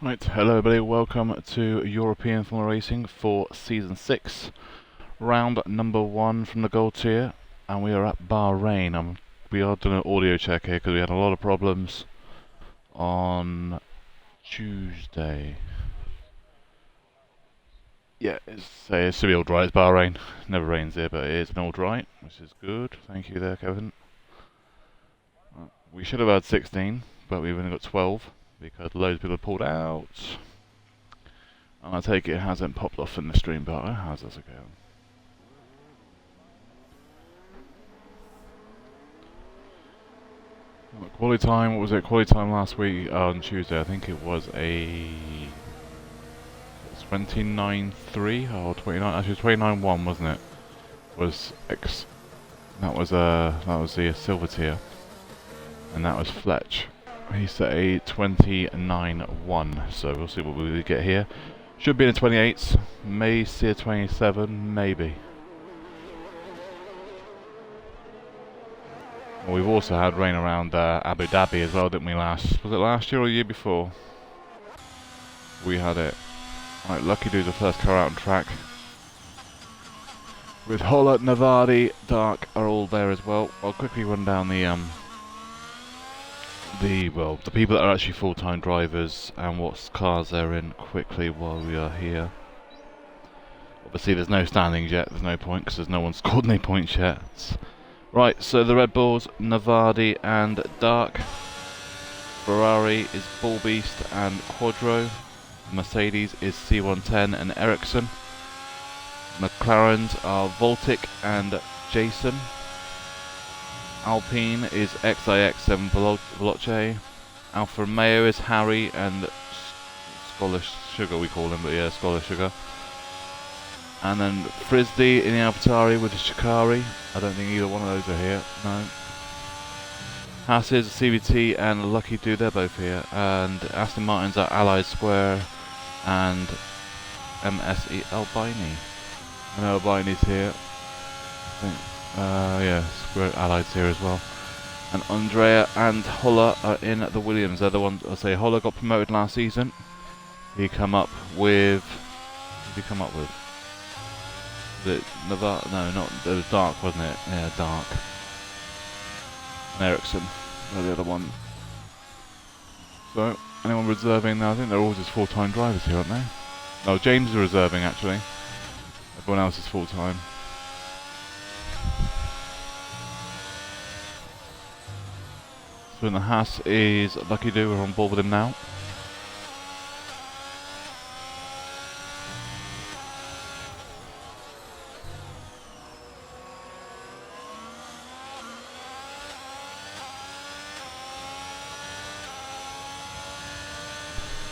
Right, hello everybody, welcome to European Formula Racing for Season 6, round number 1 from the Gold Tier, and we are at Bahrain. We are doing an audio check here because we had a lot of problems on Tuesday. Yeah, it should be all dry, it's Bahrain. Never rains here, but it is an all dry, which is good. Thank you there, Kevin. We should have had 16, but we've only got 12 because loads of people have pulled out. And I take it hasn't popped off in the stream, but how's this going? Quality time, what was it? Quality time last week on Tuesday, I think it was a 29.3 or 29, actually 29.1, wasn't it? That was the silver tier, and that was Fletch. He set a 29.1, so we'll see what we get here. Should be in the 28s, may see a 27, maybe. Well, we've also had rain around Abu Dhabi as well, didn't we? Was it last year or the year before? We had it. Right, Lucky Dude's the first car out on track. With Holler, Navadi, Dark are all there as well. I'll quickly run down the people that are actually full-time drivers and what cars they're in quickly while we are here. Obviously there's no standings yet, there's no point because there's no one scored any points yet. Right, so the Red Bulls, Navadi and Dark. Ferrari is Bull Beast and Quadro. Mercedes is C110 and Ericsson. McLarens are Voltic and Jason. Alpine is XIX7 Veloce. Alfa Romeo is Harry and Scholar Sugar, we call him, but yeah, Scholar Sugar. And then Frisbee in the AlphaTauri with the Shikari. I don't think either one of those are here, no. Haas is CVT and Lucky Dude, they're both here. And Aston Martins are Allied Square and MSE Albini. I know Albini's here. I think, yeah, Square Allied's here as well. And Andrea and Holler are in the Williams. They're the ones, I'll say Holler got promoted last season. He come up with, what did he come up with? The Nevada, no, not, it was Dark, wasn't it? Yeah, Dark. And Ericsson, they're the other one. So, anyone reserving now? I think they're all just full-time drivers here, aren't they? No, James is reserving actually. Everyone else is full-time. So in the Haas is Lucky Do, we're on board with him now.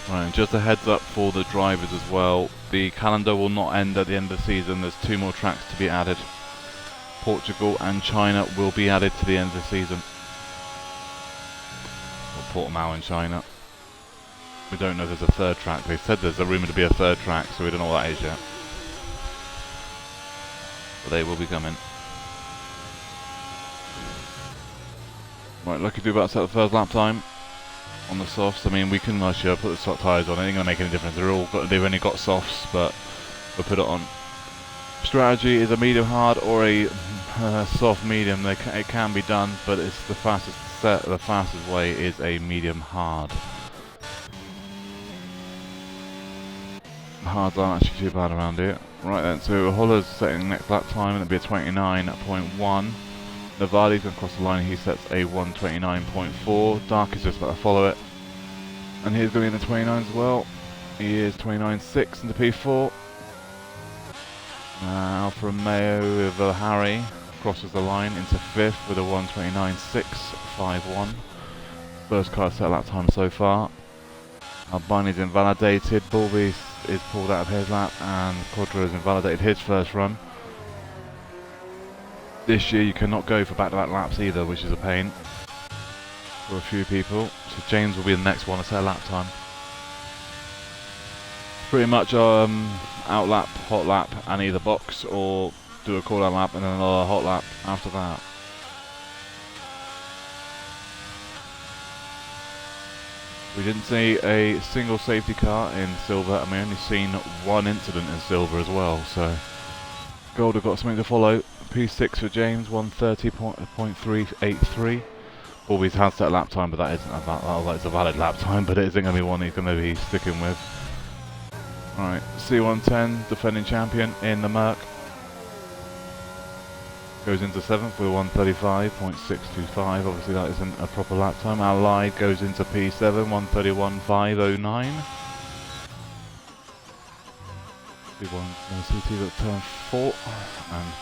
Right, just a heads up for the drivers as well. The calendar will not end at the end of the season. There's 2 more tracks to be added. Portugal and China will be added to the end of the season. Or Portimao in China. We don't know if there's a 3rd track. They said there's a rumour to be a 3rd track, so we don't know what that is yet. But they will be coming. Right, Lucky Do about to set the first lap time. On the softs, I mean, we can actually put the soft tyres on. It ain't gonna make any difference. They've only got softs, but we'll put it on. Strategy is a medium hard or a soft medium. It can be done, but it's the fastest way is a medium hard. Hards aren't actually too bad around here. Right then, so Holler's setting next lap time, and it'll be a 29.1. Navadi's going to cross the line, he sets a 129.4. Dark is just about to follow it. And he's going to be in the 29 as well. He is 29.6 in the P4. Alfa Romeo with Harry crosses the line into 5th with a 129.651. First car set lap time so far. Albini's invalidated, Bulby is pulled out of his lap, and Quadro has invalidated his first run. This year you cannot go for back-to-back laps either, which is a pain for a few people. So James will be the next one to set a lap time. Pretty much out lap, hot lap, and either box or do a cool down lap and then another hot lap after that. We didn't see a single safety car in silver, and we only seen one incident in silver as well, so gold have got something to follow. P6 for James, 1:30.383. Always has set lap time, but that isn't that's a valid lap time, but it isn't going to be one he's going to be sticking with. Alright, C110, defending champion in the Merc. Goes into 7th with 1:35.625. Obviously that isn't a proper lap time. Allied goes into P7, 1:31.509. CT at turn 4, and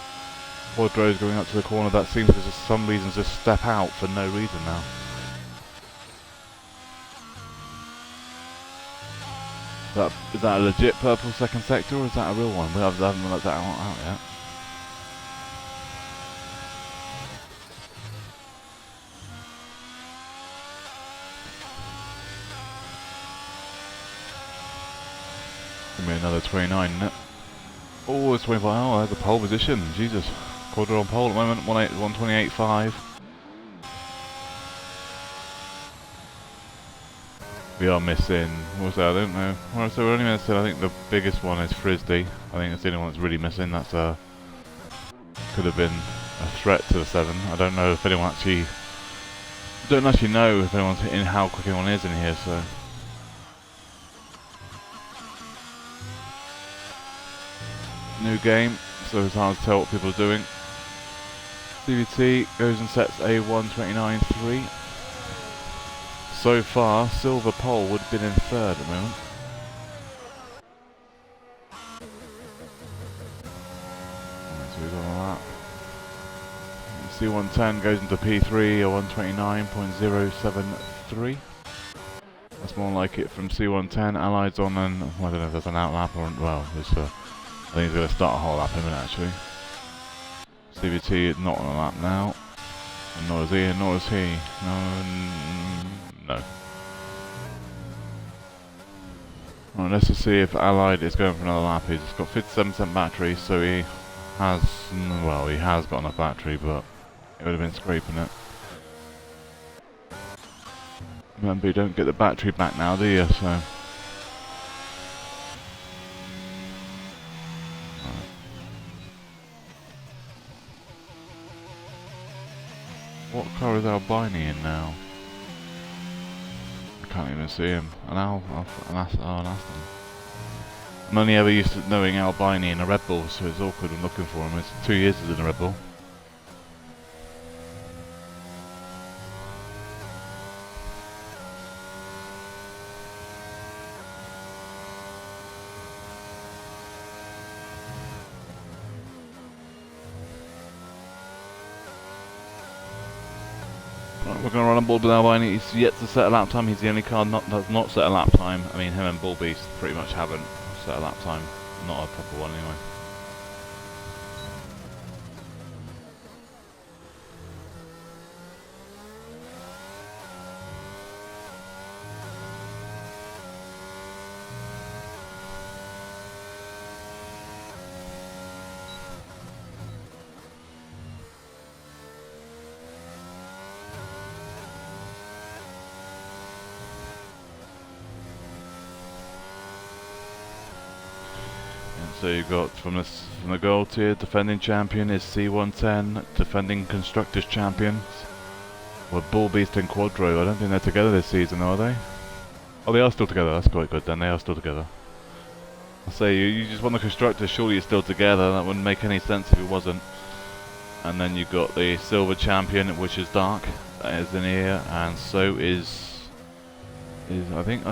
Quadro's going up to the corner. That seems to for some reason just step out for no reason now. Is that a legit purple second sector, or is that a real one? We haven't let that out yet. Give me another 29, isn't it? Oh, it's 25. Oh, there's a pole position. Jesus. Quadro on pole at the moment, 128.5. We are missing, what's that? I don't know. Well, so we're only missing, I think the biggest one is Frisbee. I think it's the only one that's really missing. That's could have been a threat to the 7. I don't know if anyone actually, don't actually know if anyone's in how quick anyone is in here, so. New game, so it's hard to tell what people are doing. CVT goes and sets a 1:29.3. So far, silver pole would have been in 3rd at the moment. So we've got a lap. C110 goes into P3 or 1:29.073. That's more like it from C110. Allied's on, and well, I don't know if there's an out lap or well, there's I think he's going to start a whole lap in a minute actually. CVT not on a lap now. And nor is he, and nor is he. No. Right, let's just see if Allied is going for another lap. He's got 57% battery, so he has, well, he has got enough battery, but it would have been scraping it. Remember, you don't get the battery back now, do you? So. What car is Albini in now? I can't even see him. An Aston. I'm only ever used to knowing Albini in a Red Bull, so it's awkward when looking for him. It's 2 years in a Red Bull. We're going to run on board with Albini. He's yet to set a lap time. He's the only car that's not set a lap time. I mean, him and Bull Beast pretty much haven't set a lap time. Not a proper one anyway. So you've got from the gold tier, defending champion is C110, defending constructors champions. Well, Bull Beast and Quadro, I don't think they're together this season, are they? Oh, they are still together. That's quite good then. They are still together. I say you just won the constructors. Surely you're still together. That wouldn't make any sense if it wasn't. And then you've got the silver champion, which is Dark. That is in here, and so is I think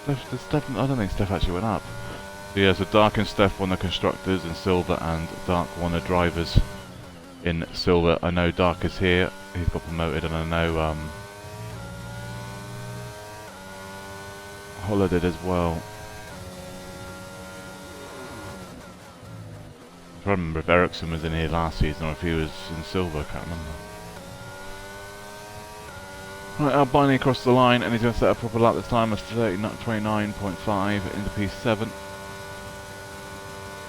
Steph. I don't think Steph actually went up. So yeah, so Dark and Steph won the constructors in silver, and Dark won the drivers in silver. I know Dark is here, he's got promoted, and I know Holler did as well. I can't remember if Ericsson was in here last season or if he was in silver, I can't remember. Right, Albini across the line, and he's going to set a proper lap this time of 29.5 into P7.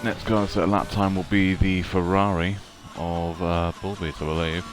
Next car to set a lap time will be the Ferrari of Bull Beast, I believe.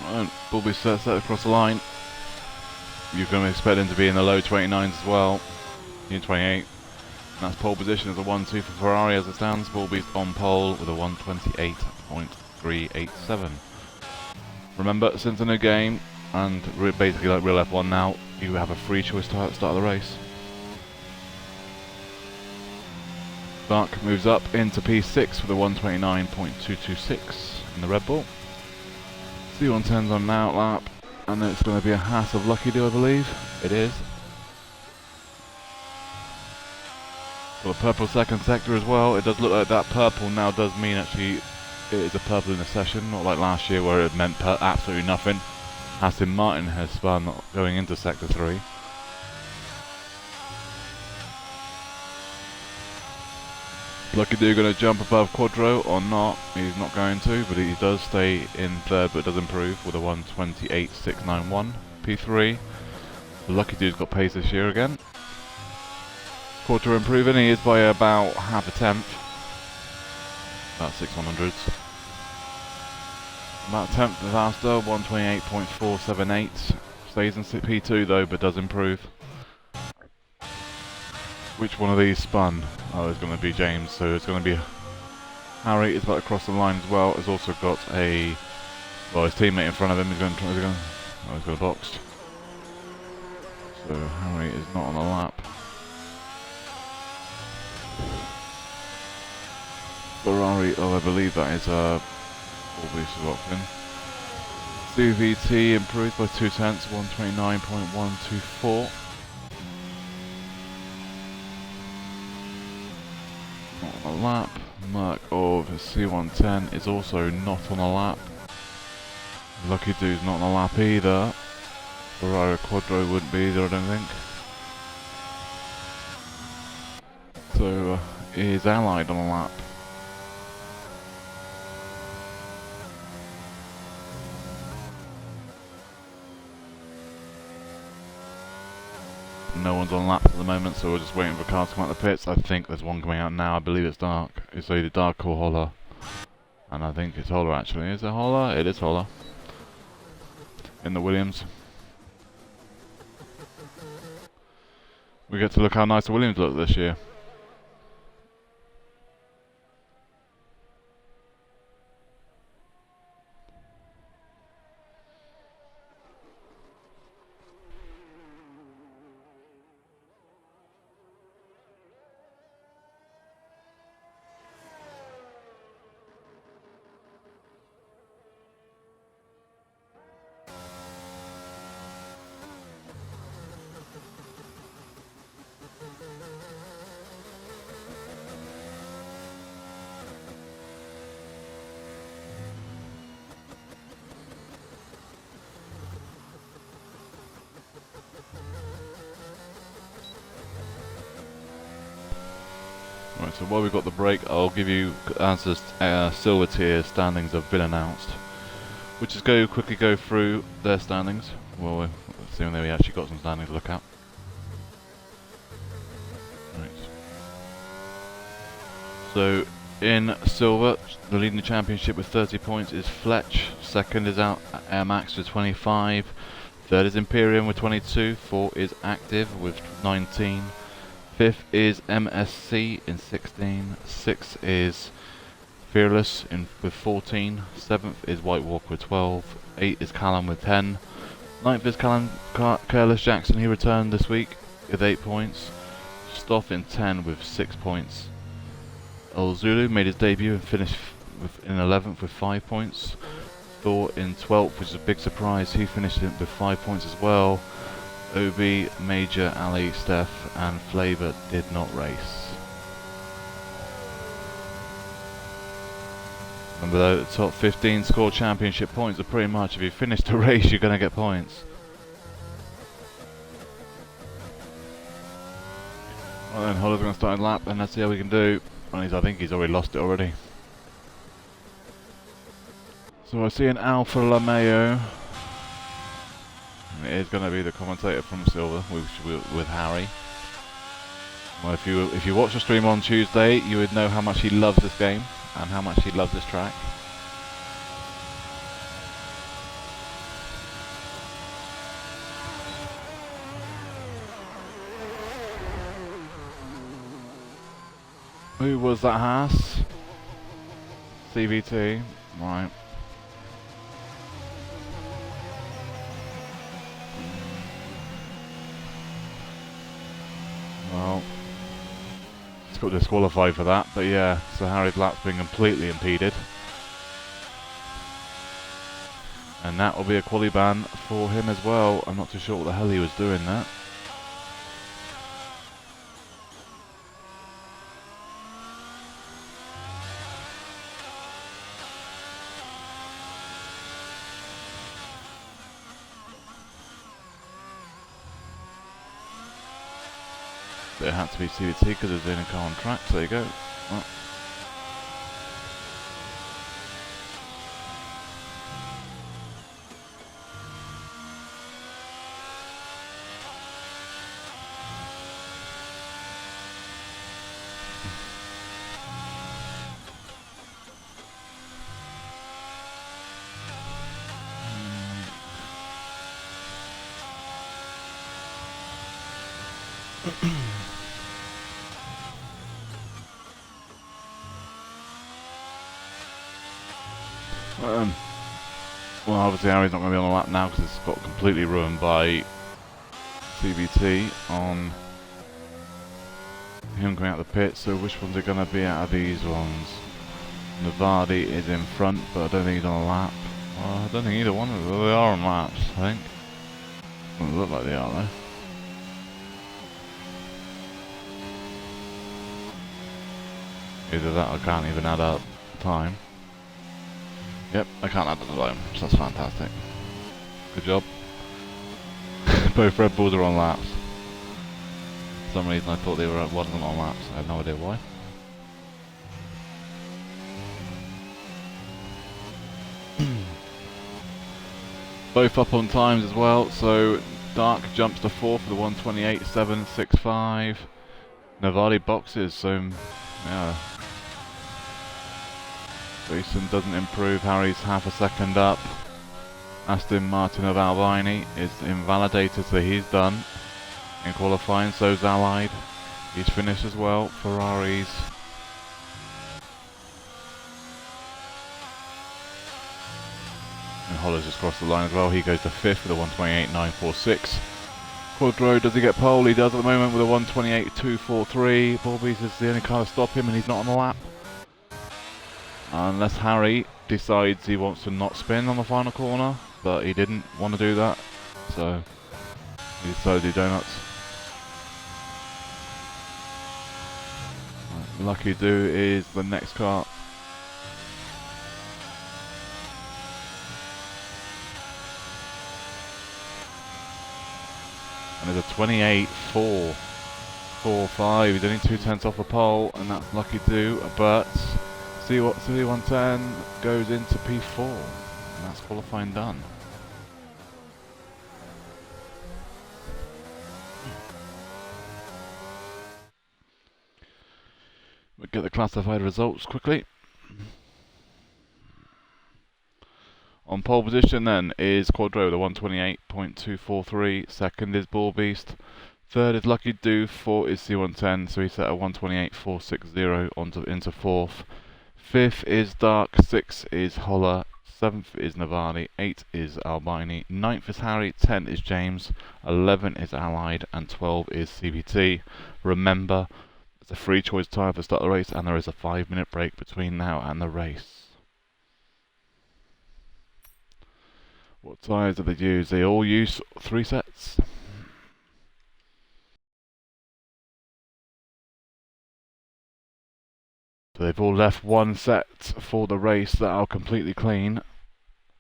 And Bulby set across the line. You can expect him to be in the low 29s as well. In 28. And that's pole position as a 1-2 for Ferrari as it stands. Bulby's on pole with a 128.387. Remember, since the new game, and basically like real F1 now, you have a free choice to start the race. Clark moves up into P6 with a 129.226 in the Red Bull. C110's on an outlap, and then it's going to be a Haas of Lucky Do, I believe. It is. Got a purple second sector as well. It does look like that purple now does mean actually it is a purple in the session, not like last year where it meant absolutely nothing. Aston Martin has spun going into sector 3. Lucky Do going to jump above Quadro or not? He's not going to, but he does stay in third, but does improve with a 128.691 P3. Lucky Do's got pace this year again. Quadro improving, he is by about half a tenth, about 6/100ths. About a tenth faster, 128.478. Stays in P2 though, but does improve. Which one of these spun? Oh, it's going to be James, so it's going to be Harry is about to cross the line as well. Has also got a, well, his teammate in front of him is going to, oh, he's got a boxed. So Harry is not on the lap. Ferrari, oh, I believe that is Bulby's option. CVT improved by 2 tenths, 129.124. Not on a lap. Merc of C110 is also not on a lap. Lucky Do's not on a lap either. Ferrari Quadro wouldn't be either, I don't think. So is Allied on a lap. No one's on laps at the moment, so we're just waiting for cars to come out the pits. I think there's one coming out now. I believe it's dark. It's either dark or Holler. And I think it's Holler actually. Is it Holler? It is Holler. In the Williams. We get to look how nice the Williams look this year. Right, so while we've got the break, I'll give you answers. Silver tier standings have been announced. We'll just quickly go through their standings. Well, we'll see when we actually got some standings to look at. Right. So in silver, the leading the championship with 30 points is Fletch. Second is Air Max with 25. Third is Imperium with 22. Fourth is Active with 19. Fifth is MSC in 16. Sixth is Fearless with 14. Seventh is White Walk with 12. 8 is Callum with 10. Ninth is Careless Jackson, he returned this week with 8 points. Stoff in 10 with 6 points. El Zulu made his debut and finished in 11th with 5 points. Thor in 12th, which is a big surprise, he finished with 5 points as well. Obi, Major, Ali, Steph and Flavor did not race. Remember though, the top 15 score championship points are pretty much, if you finish the race you're going to get points. Well then, Holler's going to start a lap and let's see how we can do. I think he's already lost it already. So I see an Alfa Romeo. It is going to be the commentator from Silver with Harry. Well, if you watch the stream on Tuesday, you would know how much he loves this game and how much he loves this track. Who was that Haas? CVT, right. Well, it's got disqualified for that, but yeah, so Harry's lap's been completely impeded. And that will be a quali ban for him as well. I'm not too sure what the hell he was doing there. But it had to be CVT because it was in a car on track, so there you go. Well. Well, obviously Harry's not going to be on the lap now because it's got completely ruined by CVT on him going out the pit. So which ones are going to be out of these ones? Navardi is in front, but I don't think he's on a lap. Well, I don't think either one of them. They are on laps, I think. Doesn't look like they are though. Either that or I can't even add up time. Yep, I can't add up the time, so that's fantastic. Good job. Both Red Bulls are on laps. For some reason I thought they were wasn't on laps. I have no idea why. Both up on times as well, so Dark jumps to 4th for the 128.765. Navardi boxes, so yeah. Jason doesn't improve, Harry's half a second up. Aston Martin of Albini is invalidated, so he's done in qualifying, so's Allied. He's finished as well, Ferraris. And Holler's just crossed the line as well, he goes to 5th with a 128.946. Quadro, does he get pole? He does at the moment with a 128.243. Bobby's is the only car to stop him and he's not on the lap. Unless Harry decides he wants to not spin on the final corner, but he didn't want to do that, so he decided to do donuts. Right, Lucky Do is the next car. And there's a 28.445. He's only 2/10 off the pole, and that's Lucky Do, but see what C110 goes into P4, and that's qualifying done. We'll get the classified results quickly. On pole position then is Quadro with a 128.243, second is Ball Beast, third is Lucky Do, fourth is C110, so he set a 128.460 into fourth. Fifth is Dark, sixth is Holler, seventh is Navardi, eighth is Albini, ninth is Harry, 10th is James, 11 is Allied, and 12 is CVT. Remember, it's a free choice time for start the race, and there is a 5-minute break between now and the race. What tyres do they use? They all use 3 sets. So they've all left 1 set for the race that are completely clean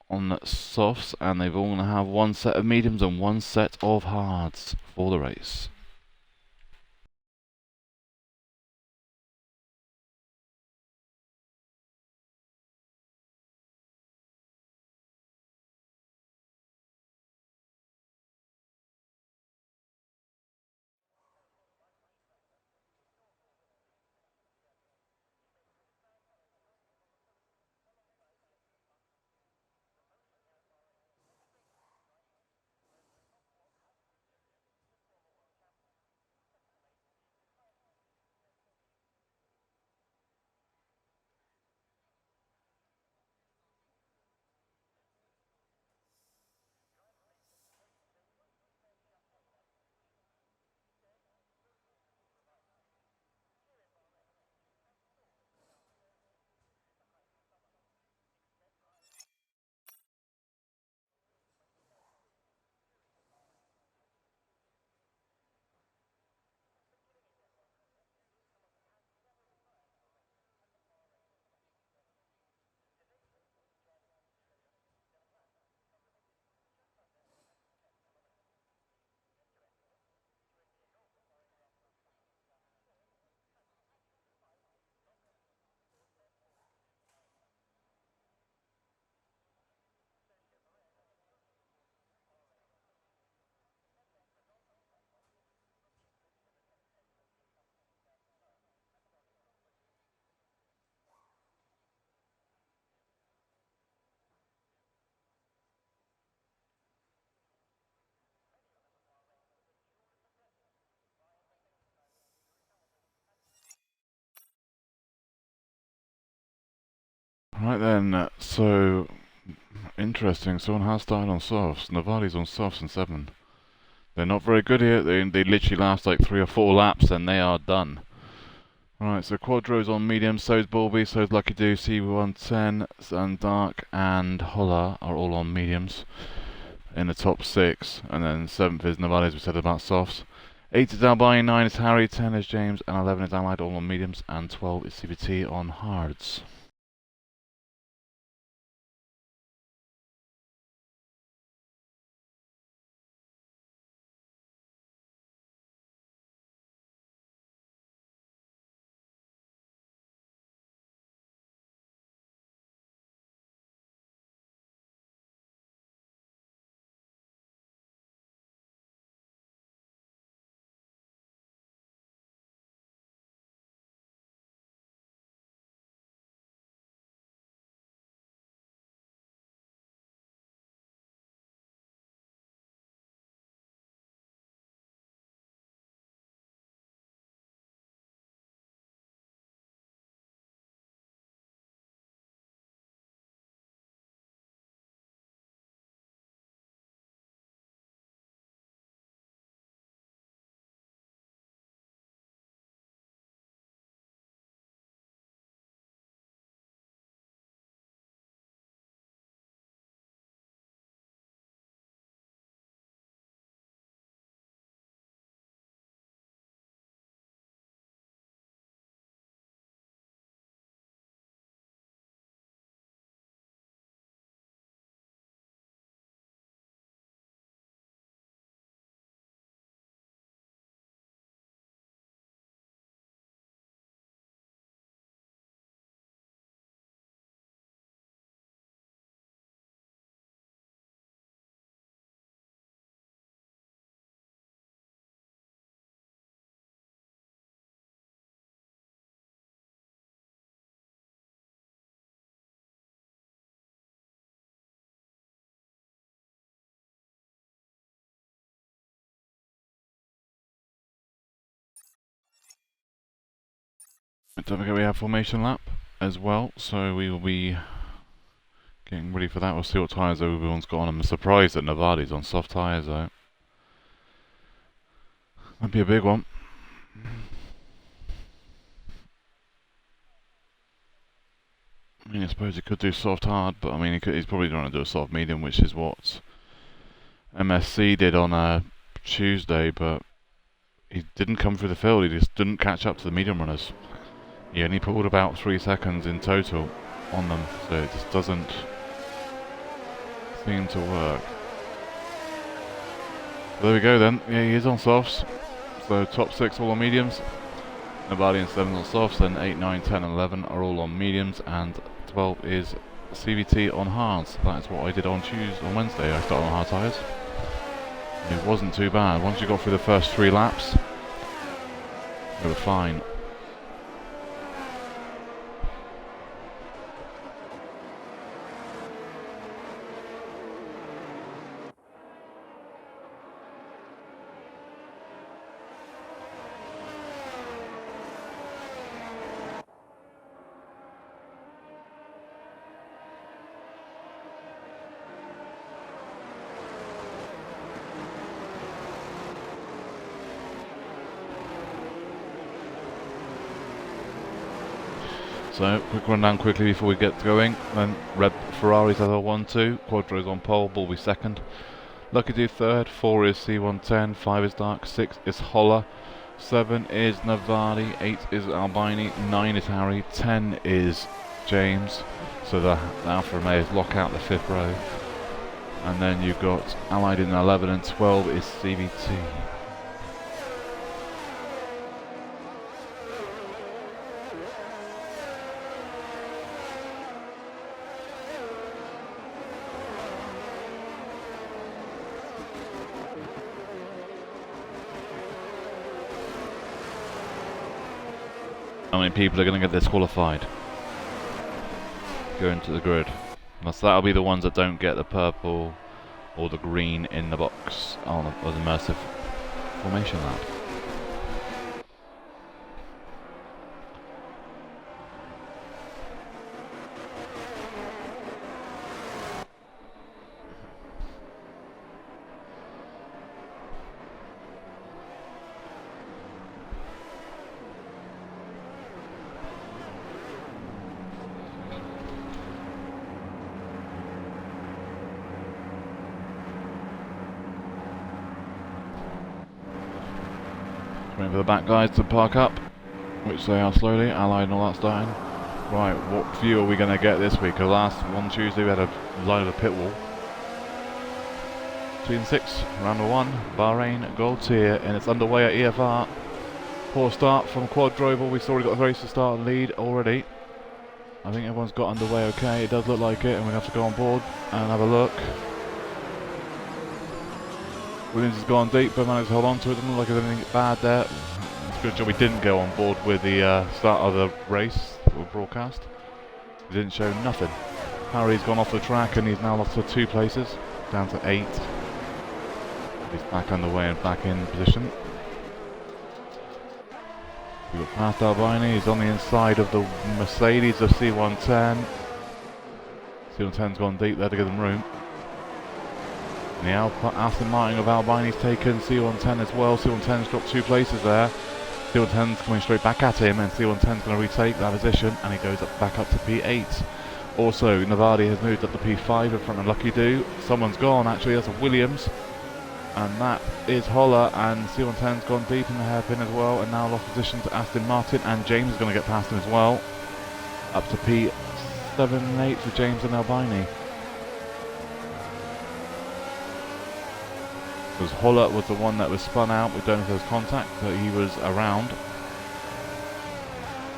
on softs, and they've all going to have 1 set of mediums and 1 set of hards for the race. Right then, so interesting. Someone has started on softs. Navali's on softs in 7. They're not very good here. They literally last like 3 or 4 laps and they are done. Right, so Quadro's on medium, so's Bulby, so's Lucky Do, C110, and Dark and Holla are all on mediums in the top 6. And then 7th is Navali, as we said about softs. 8 is Albine, 9 is Harry, 10 is James, and 11 is Allied, all on mediums, and 12 is CVT on hards. Don't forget we have formation lap as well, so we will be getting ready for that. We'll see what tyres everyone's got on. I'm surprised that Navali's on soft tyres though. That'd be a big one. I mean, I suppose he could do soft hard, but I mean, he's probably going to do a soft medium, which is what MSC did on Tuesday, but he didn't come through the field. He just didn't catch up to the medium runners. He only pulled about 3 seconds in total on them, so it just doesn't seem to work. So there we go then. Yeah, he is on softs. So top 6 all on mediums. Navali and 7 on softs, then 8, 9, 10 and 11 are all on mediums, and 12 is CVT on hards. That's what I did on Wednesday. I started on hard tyres. It wasn't too bad. Once you got through the first 3 laps, they were fine. So, quick rundown quickly before we get going. Then Ferrari's level 1, 2, Quadro's on pole, Bulby second. Lucky Do third, 4 is C110, 5 is Dark, 6 is Holla, 7 is Navali, 8 is Albini, 9 is Harry, 10 is James. So the Alfa Romeos lock out the 5th row. And then you've got Allied in 11 and 12 is CVT. How many people are going to get disqualified? Go into the grid. So that'll be the ones that don't get the purple or the green in the box on the immersive formation lap. Waiting for the back guys to park up, which they are slowly, Allied and all that starting. Right, what view are we going to get this week? Because last one Tuesday we had a line of the pit wall. 2 and 6, round 1, Bahrain Gold Tier, and it's underway at EFR. Poor start from Quadroval, we've already got a race to start and lead already. I think everyone's got underway okay, it does look like it, and we have to go on board and have a look. Williams has gone deep, but managed to hold on to it, doesn't look like there's anything bad there. It's a good job we didn't go on board with the start of the race, or broadcast. It didn't show nothing. Harry's gone off the track and he's now lost to 2 places, down to 8. He's back underway and back in position. We've got past Albini, he's on the inside of the Mercedes of C110. C110's gone deep there to give them room. And the Aston Martin of Albini's taken C110 as well. C110's dropped 2 places there. C110's coming straight back at him, and C110's going to retake that position, and he goes back up to P8. Also, Navadi has moved up to P5 in front of Lucky Do. Someone's gone, actually, that's a Williams. And that is Holler, and C110's gone deep in the hairpin as well, and now lost position to Aston Martin, and James is going to get past him as well. Up to P7 and 8 for James and Albini. Because Holler was the one that was spun out, we don't know if there was contact, but he was around.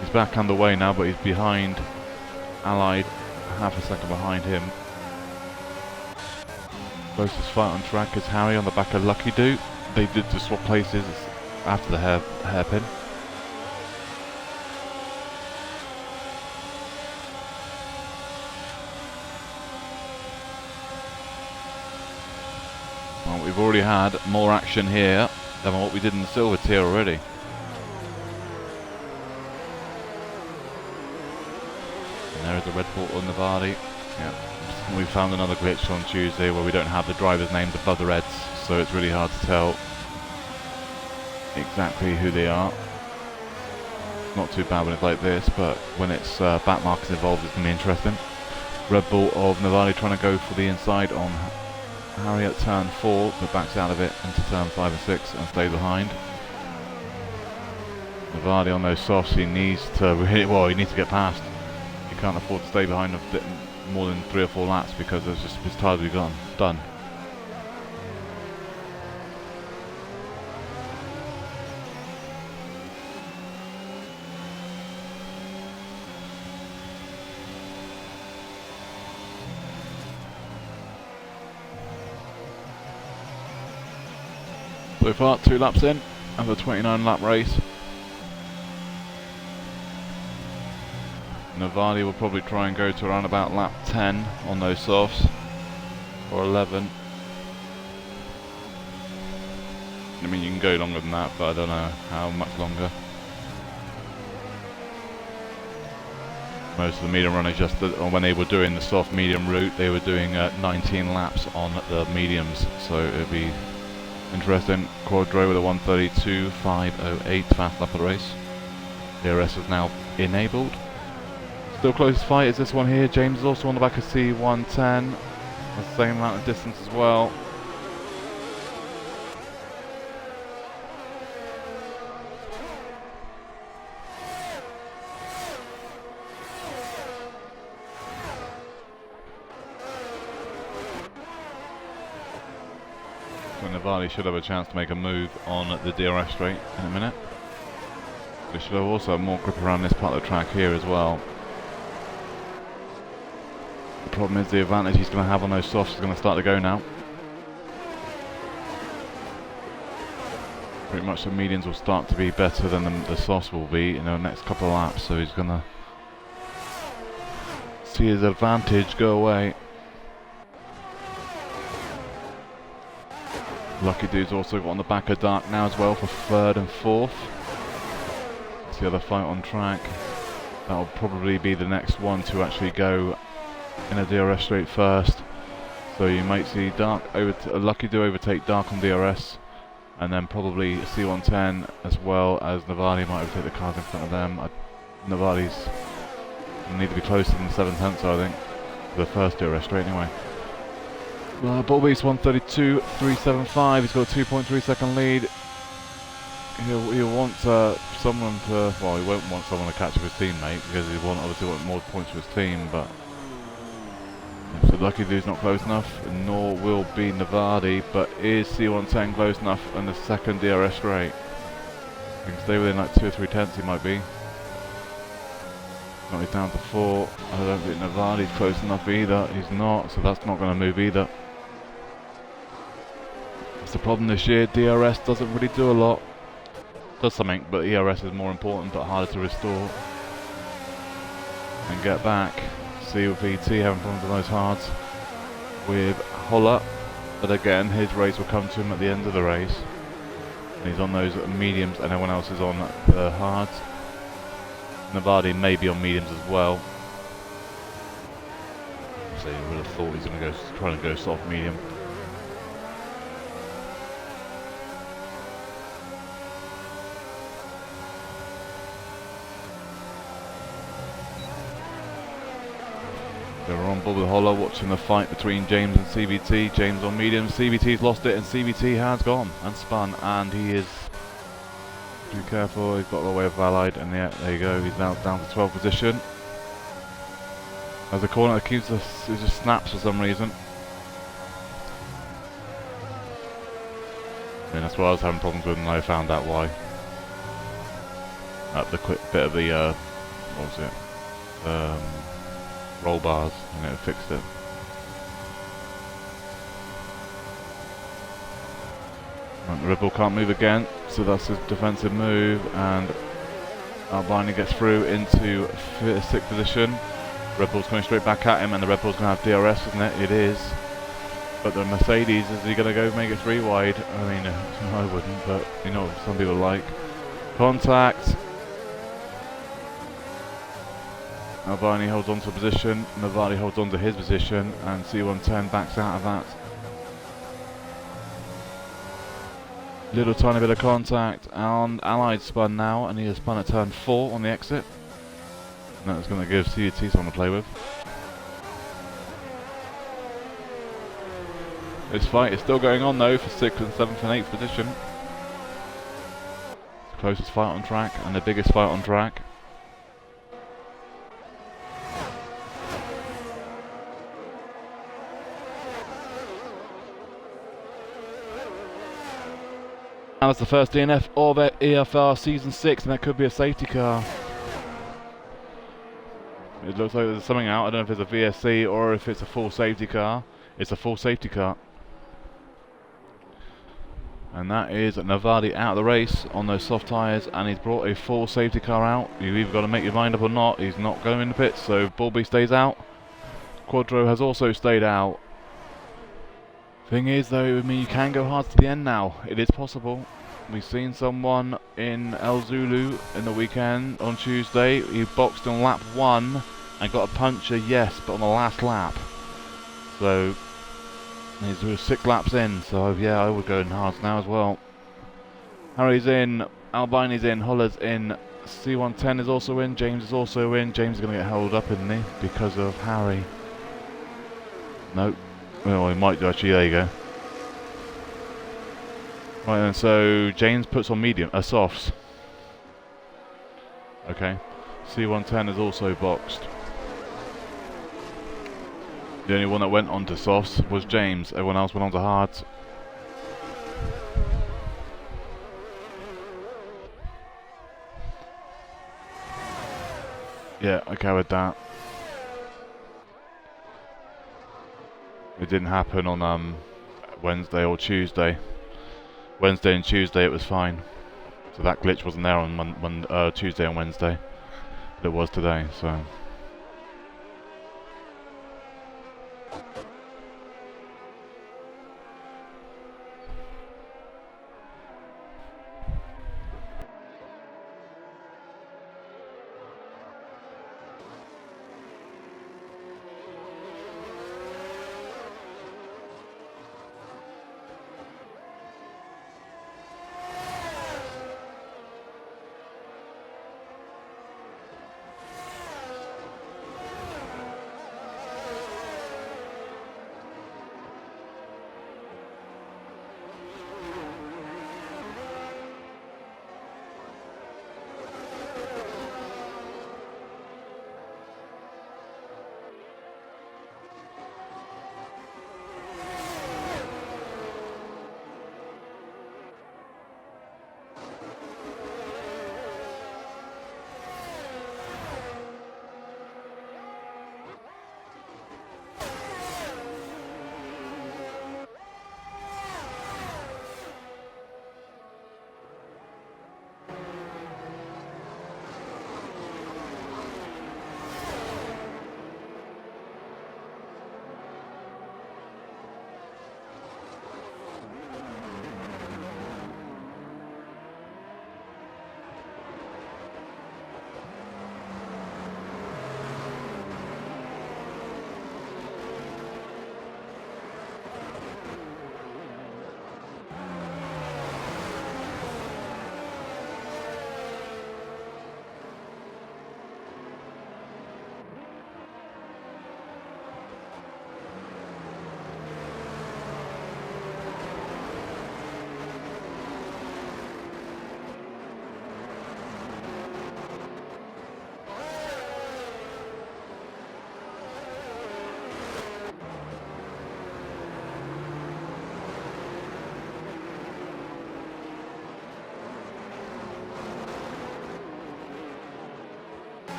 He's back underway now, but he's behind Allied, half a second behind him. Closest fight on track is Harry on the back of Lucky Do. They did just swap places after the hairpin. Well, we've already had more action here than what we did in the silver tier already. And there is a Red Bull on Navadi. Yeah. We found another glitch on Tuesday where we don't have the drivers' names above the reds, so it's really hard to tell exactly who they are. Not too bad when it's like this, but when it's back markers involved, it's going to be interesting. Red Bull of Navadi trying to go for the inside on Harry at turn 4, but backs out of it into turn 5 and 6 and stays behind. Navadi on those softs, he needs to he needs to get past. He can't afford to stay behind more than 3 or 4 laps because there's just his tires will be gone. Done. So far, 2 laps in of the 29 lap race. Navadi will probably try and go to around about lap 10 on those softs, or 11. I mean, you can go longer than that, but I don't know how much longer. Most of the medium runners when they were doing the soft medium route, they were doing 19 laps on the mediums, so it'd be interesting. Quadro with a 1:32.508 fast lap of the race. DRS is now enabled. Still closest fight is this one here. James is also on the back of C110. The same amount of distance as well. So Navadi should have a chance to make a move on the DRS straight in a minute. We should have also more grip around this part of the track here as well. The problem is the advantage he's going to have on those softs is going to start to go now. Pretty much the mediums will start to be better than the softs will be in the next couple of laps, so he's going to see his advantage go away. Lucky Dude's also got on the back of Dark now as well for 3rd and 4th. That's the other fight on track. That'll probably be the next one to actually go in a DRS straight first. So you might see Dark Lucky Do overtake Dark on DRS, and then probably C110 as well as Navadi might overtake the cars in front of them. Navadi's need to be closer than 7/10, I think, for the first DRS straight anyway. Bobby's 1:32.375. He's got a 2.3 second lead. he'll want someone to. Well, he won't want someone to catch up his teammate because he obviously want more points for his team. But if the lucky dude's not close enough, nor will be Navadi. But is C110 close enough and the second DRS straight? He can stay within like 2 or 3 tenths. He might be. No, he's down to 4. I don't think Navadi's close enough either. He's not, so that's not going to move either. That's the problem this year. DRS doesn't really do a lot. Does something, but ERS is more important but harder to restore and get back. See with VT having problems on those hards with Holler, but again his race will come to him at the end of the race. And he's on those mediums and everyone else is on the hards. Navadi may be on mediums as well. So you would have thought he's going to try to go soft medium. They're on board with Holler, watching the fight between James and CVT. James on medium, CVT's lost it, and CVT has gone and spun, and he is. Be careful, he's got the way of Allied, and yeah, there you go. He's now down to 12th position. As a corner that keeps us, it just snaps for some reason. And that's what I was having problems with, and I found out why. At the quick bit of the what was it? Roll bars, and it fixed it. Right, the Red Bull can't move again, so that's his defensive move, and Albini gets through into 6th position. Red Bull's coming straight back at him, and the Red Bull's going to have DRS, isn't it? It is. But the Mercedes, is he going to go make it 3 wide? I mean, I wouldn't, but you know what some people like. Contact. Albini holds on to a position, Navadi holds on to his position, and C110 backs out of that. Little tiny bit of contact, and Allied spun now, and he has spun at turn 4 on the exit. And that's going to give CUT something to play with. This fight is still going on though for 6th and 7th and 8th position. It's the closest fight on track, and the biggest fight on track. And that's the first DNF of EFR Season 6, and that could be a safety car. It looks like there's something out. I don't know if it's a VSC or if it's a full safety car. It's a full safety car. And that is Navadi out of the race on those soft tyres, and he's brought a full safety car out. You've either got to make your mind up or not. He's not going in the pits, so Bulby stays out. Quadro has also stayed out. Thing is though, I mean, you can go hard to the end now. It is possible. We've seen someone in El Zulu in the weekend on Tuesday. He boxed on lap 1 and got a puncture, yes, but on the last lap. So he's 6 laps in, so yeah, I would go in hards now as well. Harry's in, Albini's in, Holler's in, C110 is also in, James is also in. James is going to get held up, isn't he, because of Harry? Nope. Well, he might do actually, there you go. Right then, so James puts on medium, softs. Okay. C110 is also boxed. The only one that went on to softs was James. Everyone else went on to hards. Yeah, I covered that. It didn't happen on Wednesday or Tuesday. Wednesday and Tuesday it was fine. So that glitch wasn't there on Tuesday and Wednesday. But it was today, so.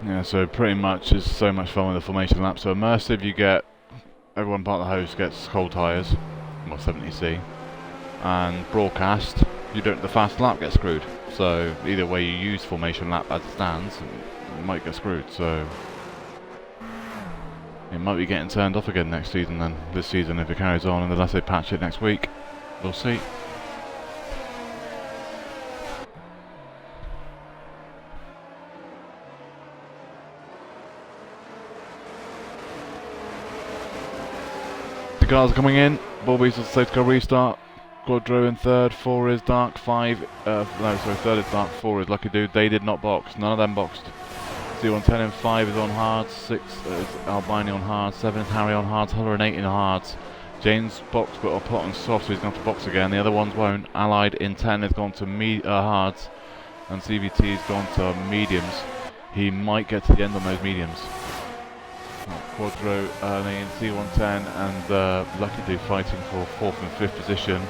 Yeah, so pretty much it's so much fun with the formation lap. So immersive, you get everyone part of the host gets cold tyres, well 70c, and broadcast, you don't. The fast lap gets screwed. So either way you use formation lap as it stands, you might get screwed. So it might be getting turned off again next season. Then this season, if it carries on, unless they patch it next week, we'll see. The cars are coming in. Bobby's a safety car restart. Quadro in third, 4 is Dark, 5, third is Dark, 4 is Lucky Dude. They did not box, none of them boxed. C110 in 5 is on hards, 6 is Albini on hards, 7 is Harry on hards, Huller and 8 in hards. James boxed but put on soft, so he's going to have to box again. The other ones won't. Allied in 10 has gone to hards, and CVT has gone to mediums. He might get to the end on those mediums. Quadro early in C110 and Lucky Dude fighting for 4th and 5th position.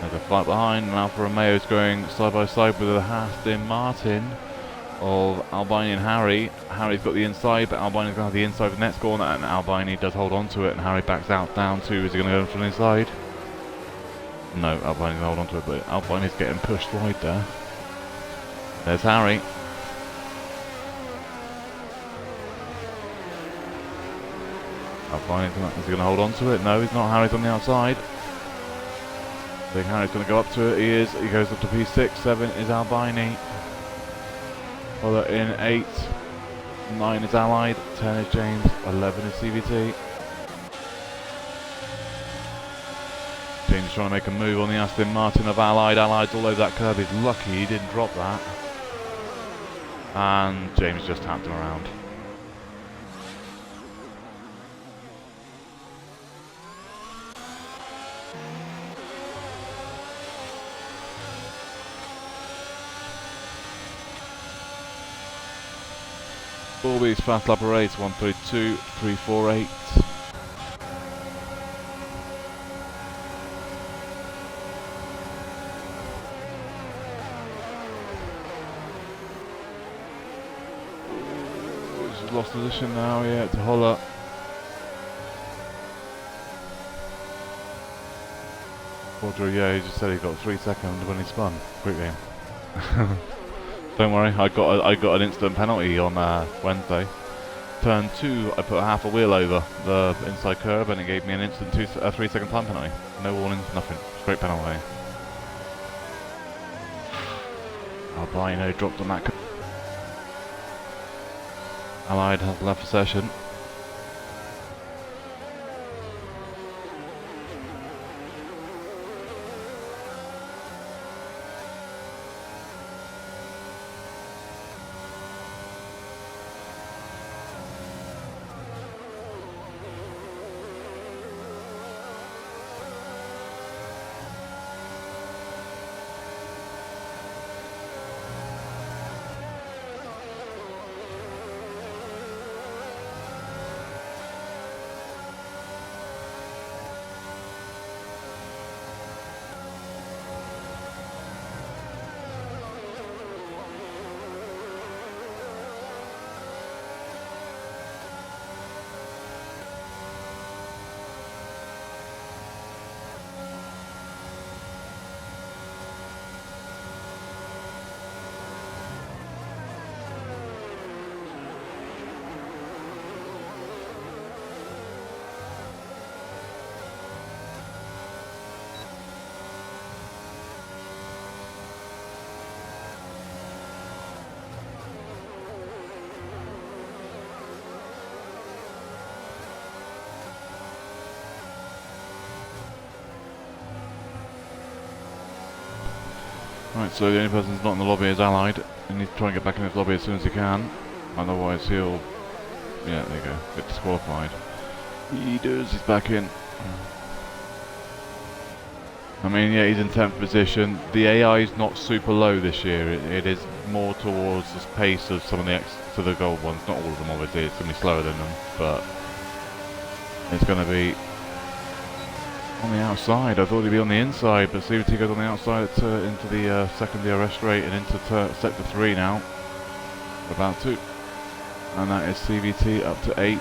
There's a fight behind, and Alfa Romeo's going side by side with the Aston Martin of Albini and Harry. Harry's got the inside, but Albini's going to have the inside of the net score, and Albini does hold on to it, and Harry backs out down to, is he going to go from the inside? No, Albini's going to hold on to it, but Albini's getting pushed wide there. There's Harry. Albini, is he going to hold on to it? No, he's not. Harry's on the outside. I think Harry's going to go up to it. He is. He goes up to P6. 7 is Albini. Well, in 8. 9 is Allied. 10 is James. 11 is CVT. James trying to make a move on the Aston Martin of Allied. Allied's all over that curb. He's lucky he didn't drop that. And James just tapped him around. Corby's fast lap race 132, 348. He's lost position now, yeah, to Holler. Quadro, yeah, he just said he got 3 seconds when he spun. Quick game. Don't worry, I got an instant penalty on Wednesday. Turn 2, I put half a wheel over the inside curb, and it gave me an instant 3 second time penalty. No warning, nothing. Straight penalty. Albino dropped on that. Allied has left the session. Right, so the only person who's not in the lobby is Allied. He needs to try and get back in his lobby as soon as he can. Otherwise he'll... yeah, there you go. Get disqualified. He does, he's back in. I mean, yeah, he's in 10th position. The AI is not super low this year. It is more towards the pace of some of the gold ones. Not all of them, obviously. It's going to be slower than them, but it's going to be on the outside. I thought he'd be on the inside, but CVT goes on the outside into the second DRS straight and into sector 3 now. about to. And that is CVT up to 8.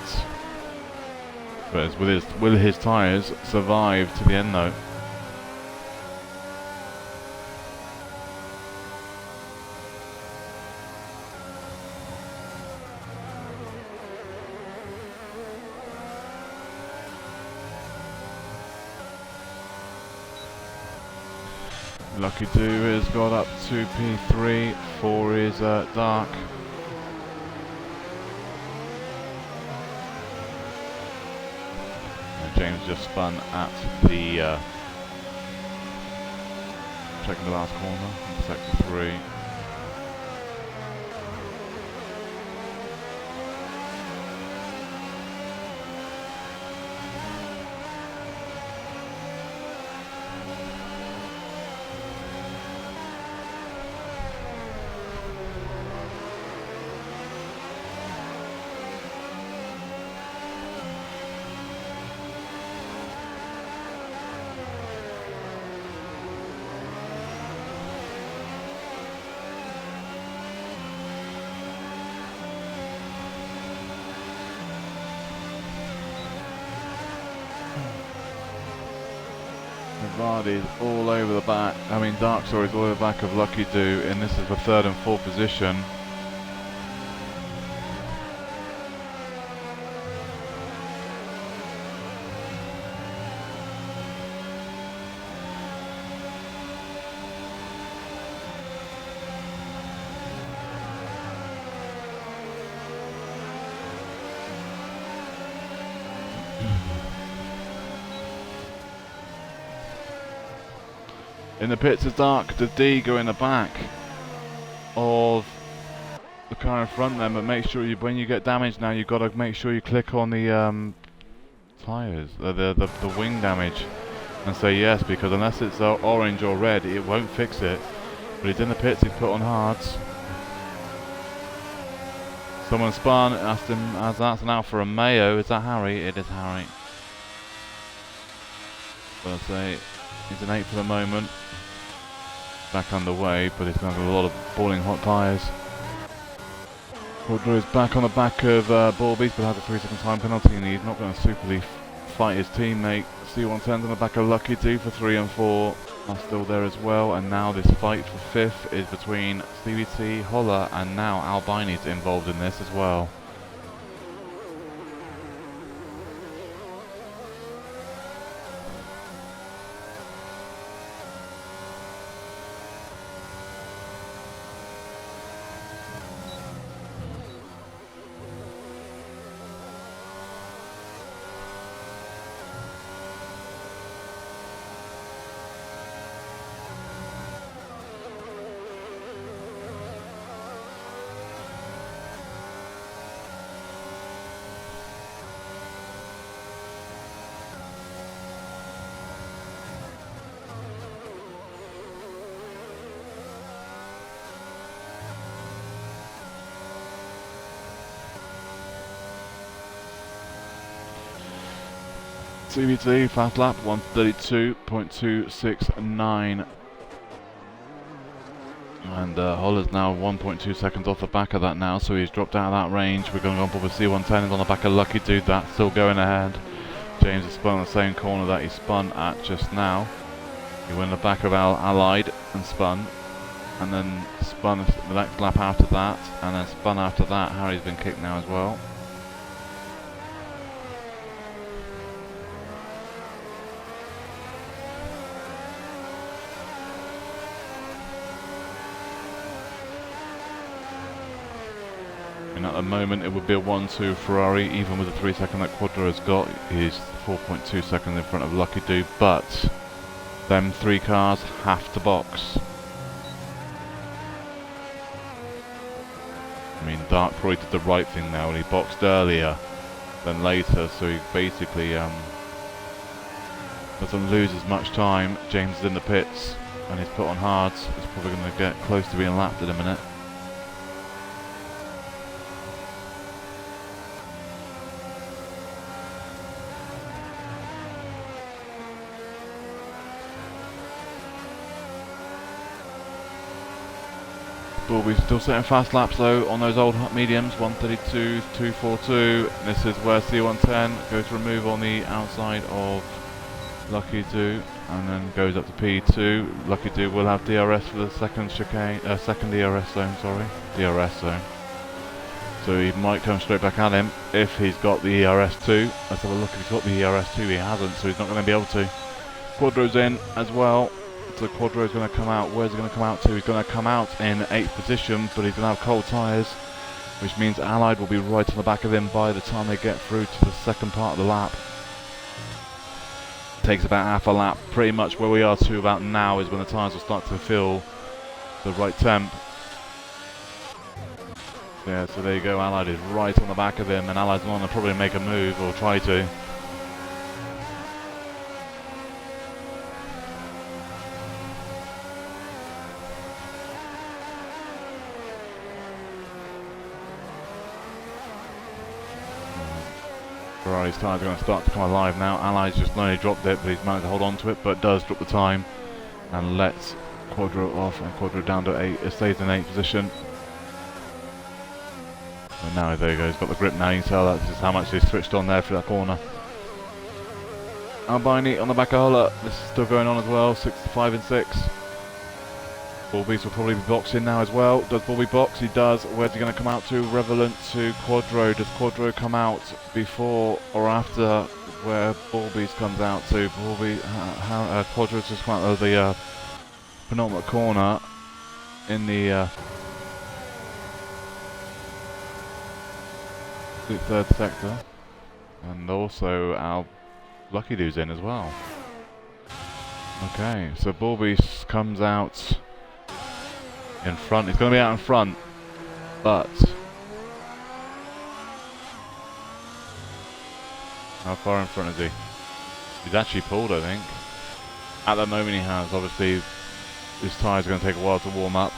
But will his tyres survive to the end though? Lucky Do has got up to P3, 4 is Dark. And James just spun at the, checking the last corner, sector 3. Vardy's all over the back. I mean, Dark Story's all over the back of Lucky Do, and this is the 3rd and 4th position. In the pits is Dark, the D go in the back of the car in front then, but make sure when you get damaged now, you've got to make sure you click on the tyres, the wing damage, and say yes, because unless it's orange or red, it won't fix it. But he's in the pits, he's put on hards. Someone spun, asked him, as that's an Alfa Romeo, is that Harry? It is Harry. But I'll say, he's an 8 for the moment. Back underway, but he's going to have a lot of boiling hot tyres. Quadro is back on the back of Borbies, but has a 3-second time penalty, and he's not going to superly fight his teammate. C110's on the back of Lucky Do for 3 and 4. Are still there as well, and now this fight for 5th is between CVT, Holler, and now Albini's involved in this as well. CVT fast lap 132.269, and Holler's now 1.2 seconds off the back of that now, so he's dropped out of that range. We're going to go on board with C110, is on the back of Lucky Do, that's still going ahead. James has spun on the same corner that he spun at just now. He went on the back of Allied and spun, and then spun the next lap after that, and then spun after that. Harry's been kicked now as well. At the moment it would be a 1-2 Ferrari, even with the 3 second that Quadro has got. He's 4.2 seconds in front of Lucky Do, but them 3 cars have to box. I mean, Dark probably did the right thing now, and he boxed earlier than later, so he basically doesn't lose as much time. James is in the pits and he's put on hards. He's probably going to get close to being lapped in a minute. Bulby's still setting fast laps though on those old mediums, 132, 242. This is where C110 goes to remove on the outside of Lucky Do and then goes up to P2. Lucky Do will have DRS for the second chicane, second DRS zone, sorry, DRS zone. So he might come straight back at him if he's got the ERS2. Let's have a look if he's got the ERS2. He hasn't, so he's not going to be able to. Quadro's in as well. So Quadro's going to come out. Where's he going to come out to? He's going to come out in 8th position, but he's going to have cold tyres, which means Allied will be right on the back of him by the time they get through to the second part of the lap. Takes about half a lap. Pretty much where we are to about now is when the tyres will start to feel the right temp. Yeah, so there you go, Allied is right on the back of him, and Allied's going to probably make a move, or try to. Ferrari's tyres are going to start to come alive now. Allied's just not only dropped it, but he's managed to hold on to it, but does drop the time, and lets Quadro off, and Quadro down to 8, it stays in 8th position. And now there you go, he's got the grip now, you can tell that's just how much he's switched on there for that corner. Albini on the back of Holler, this is still going on as well, 5 and 6. Bulby's will probably be boxing now as well. Does Bulby box? He does. Where's he going to come out to? Revelant to Quadro. Does Quadro come out before or after where Bulby's comes out to? Quadro's just come out of the penultimate corner in the third sector, and also our Lucky Do's in as well. Okay, so Bulby comes out in front. He's going to be out in front, but how far in front is he? He's actually pulled, I think. At the moment he has. Obviously his tyres are going to take a while to warm up.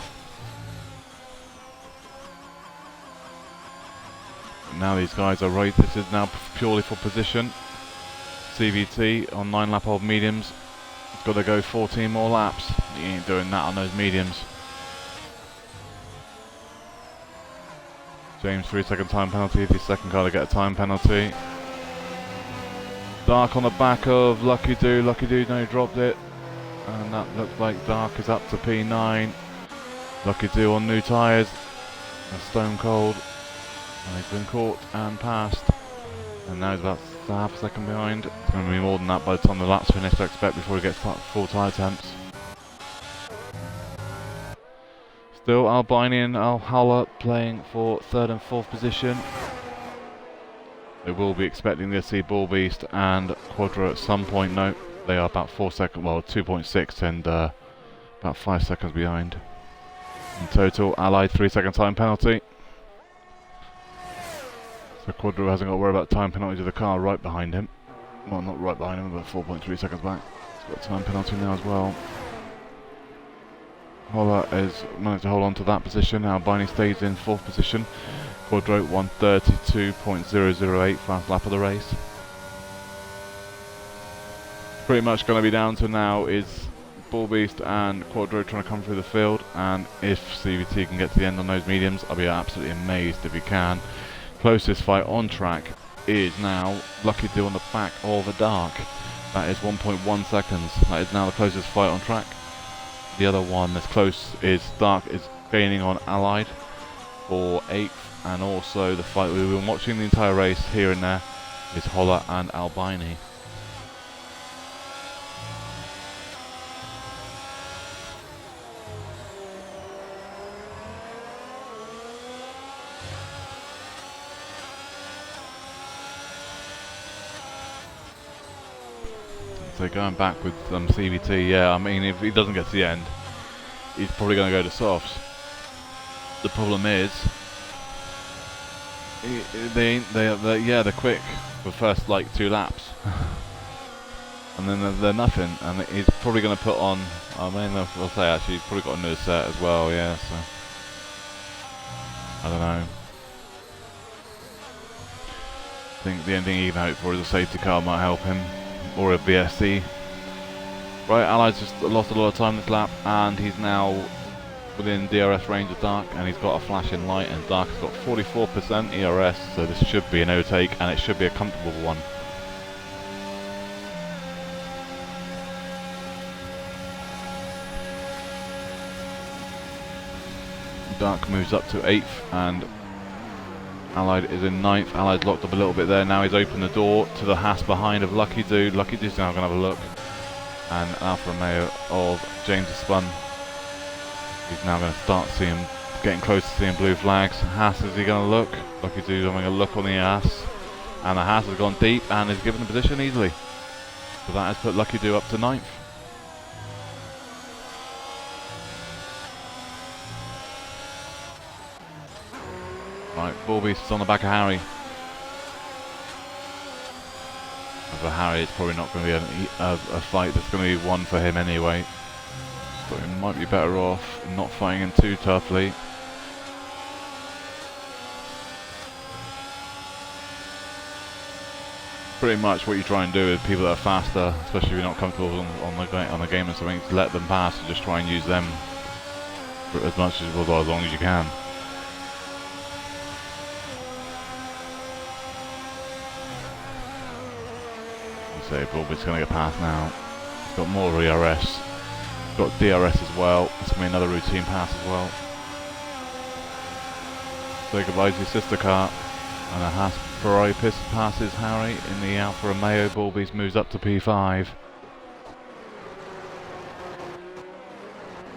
Now these guys are right. This is now purely for position. CVT on 9 lap old mediums. He's got to go 14 more laps. He ain't doing that on those mediums. James 3-second time penalty. If he's second car to get a time penalty. Dark on the back of Lucky Do. Lucky Do no dropped it. And that looks like Dark is up to P9. Lucky Do on new tyres. And stone cold. And he's been caught and passed, and now he's about half a second behind. It's going to be more than that by the time the lap's finished, I expect, before he gets full tyre temps. Still Albini and Al-Halla playing for 3rd and 4th position. They will be expecting to see Bullbeast and Quadro at some point. No, they are about 4 seconds, well 2.6 and about 5 seconds behind. In total, Allied 3-second time penalty. So Quadro hasn't got to worry about time penalty to the car right behind him. Well, not right behind him, but 4.3 seconds back. He's got a time penalty now as well. Holler has managed to hold on to that position. Albini stays in 4th position. Quadro 132.008, fast lap of the race. Pretty much going to be down to now is Bullbeast and Quadro trying to come through the field, and if CVT can get to the end on those mediums, I'll be absolutely amazed if he can. Closest fight on track is now Lucky Do on the back of a Dark. That is 1.1 seconds. That is now the closest fight on track. The other one that's close is Dark is gaining on Allied for 8th, and also the fight we've been watching the entire race here and there is Holler and Albini. So going back with CVT, yeah, I mean, if he doesn't get to the end, he's probably going to go to softs. The problem is, they're quick for the first like 2 laps, and then they're nothing. And he's probably going to put on. I mean, I'll say actually, he's probably got another set as well. Yeah, so I don't know. I think the only thing he can hope for is a safety car might help him. Or a BSC. Right, Allied's just lost a lot of time this lap, and he's now within DRS range of Dark, and he's got a flashing light, and Dark has got 44% ERS, so this should be an overtake, and it should be a comfortable one. Dark moves up to 8th, and Allied is in 9th. Allied's locked up a little bit there. Now he's opened the door to the Haas behind of Lucky Dude. Lucky Dude's now going to have a look. And Alfa Romeo of James has spun. He's now going to start getting close to seeing blue flags. Haas, is he going to look? Lucky Dude having a look on the Haas. And the Haas has gone deep and is given the position easily. So that has put Lucky Dude up to 9th. Right, Bullbeast is on the back of Harry. For Harry, it's probably not going to be a fight that's going to be one for him anyway. But he might be better off not fighting him too toughly. Pretty much what you try and do with people that are faster, especially if you're not comfortable on the game or something, to let them pass and just try and use them for as much as, well, as long as you can. So Bullbeast's going to get past now. He's got more ERS. He's got DRS as well. It's going to be another routine pass as well. Say goodbye to your sister car. And a Haas Ferrari passes Harry in the Alfa Romeo. Bullbeast moves up to P5.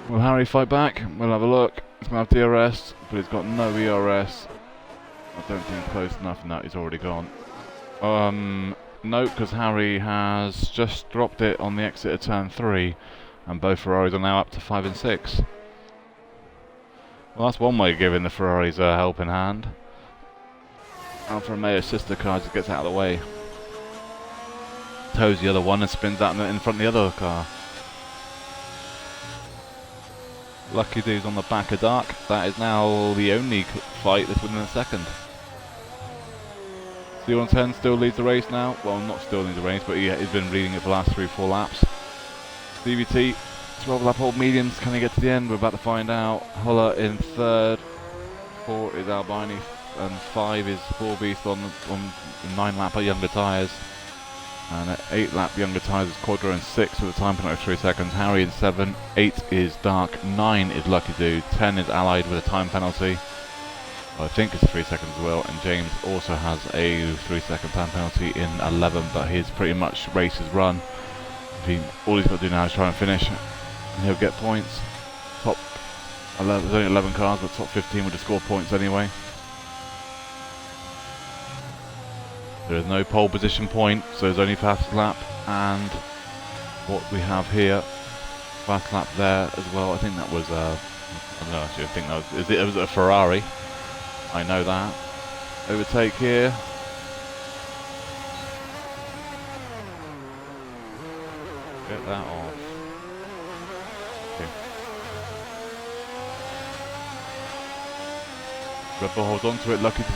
Will Harry fight back? We'll have a look. He's going to have DRS, but he's got no ERS. I don't think close enough, and that he's already gone. No, because Harry has just dropped it on the exit of turn 3, and both Ferraris are now up to 5 and 6. Well, that's one way of giving the Ferraris a helping hand. Alfa Romeo's sister car just gets out of the way. Tows the other one and spins out in front of the other car. Lucky Dude's on the back of Dark. That is now the only fight that's within a second. C110 still leads the race now. Well, not still leads the race, but he's been leading it for the last 3-4 laps. CVT, 12 lap old mediums. Can he get to the end? We're about to find out. Huller in 3rd. 4 is Albini, and 5 is Bullbeast on 9 lap younger tyres. And at 8 lap younger tyres is Quadra in 6 with a time penalty of 3 seconds. Harry in 7. 8 is Dark. 9 is Lucky Dude. 10 is Allied with a time penalty. I think it's 3 seconds as well, and James also has a 3-second time penalty in 11, but his pretty much race is run. All he's got to do now is try and finish, and he'll get points. Top 11, there's only 11 cars, but top 15 would just score points anyway. There is no pole position point, so there's only fast lap, and what we have here, fast lap there as well. I think that was I don't know, actually, I think that was, it was a Ferrari. I know that. Overtake here. Get that off. Okay. Red Bull holds on to it. Lucky is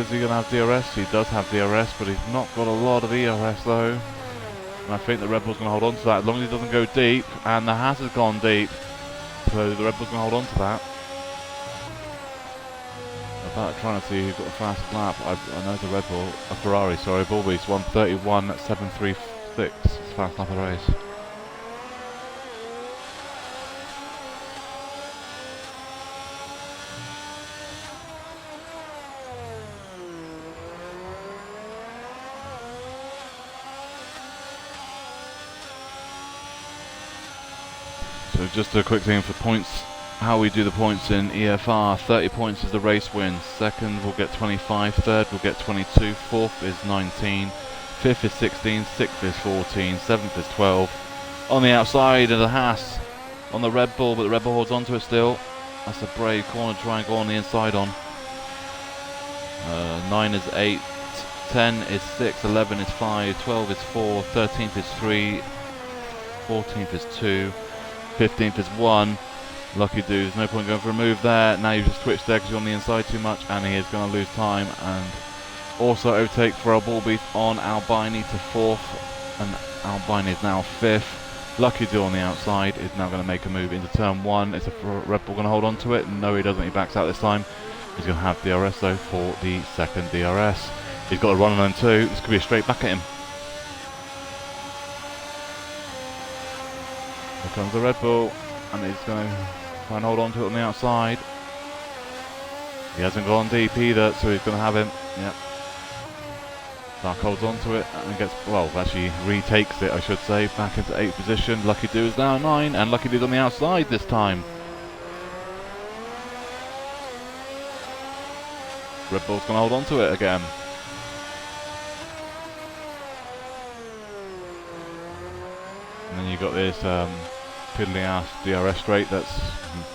he going to have DRS? He does have DRS, but he's not got a lot of ERS though. And I think the Red Bull's going to hold on to that as long as he doesn't go deep. And the Haas has gone deep, so the Red Bull's going to hold on to that. Trying to see who's got the fastest lap. I know it's a Red Bull, a Ferrari, sorry, Bullbeast, 1:31.736. It's fast lap of the race. So just a quick thing for points. How we do the points in EFR. 30 points is the race win. Second will get 25, third will get 22, fourth is 19, fifth is 16, sixth is 14, seventh is 12. On the outside of the Haas, on the Red Bull, but the Red Bull holds onto it still. That's a brave corner triangle on the inside on. 9 is 8, 10 is 6, 11 is 5, 12 is 4, 13th is 3, 14th is 2, 15th is 1. Lucky Dude, there's no point going for a move there. Now you've just twitched there because you're on the inside too much, and he is going to lose time. And also overtake for our Bullbeast on Albini to 4th, and Albini is now 5th. Lucky Do on the outside is now going to make a move into turn 1. Is the Red Bull going to hold on to it? No, he doesn't. He backs out this time. He's going to have DRS though for the second DRS. He's got a run on 2. This could be a straight back at him. Here comes the Red Bull, and he's going to try and hold on to it on the outside. He hasn't gone deep either, so he's going to have him. Yep. Dark holds on to it and gets, well, actually retakes it, I should say, back into 8th position. Lucky Do is now 9, and Lucky Do's on the outside this time. Red Bull's going to hold on to it again. And then you've got this piddly ass DRS straight that's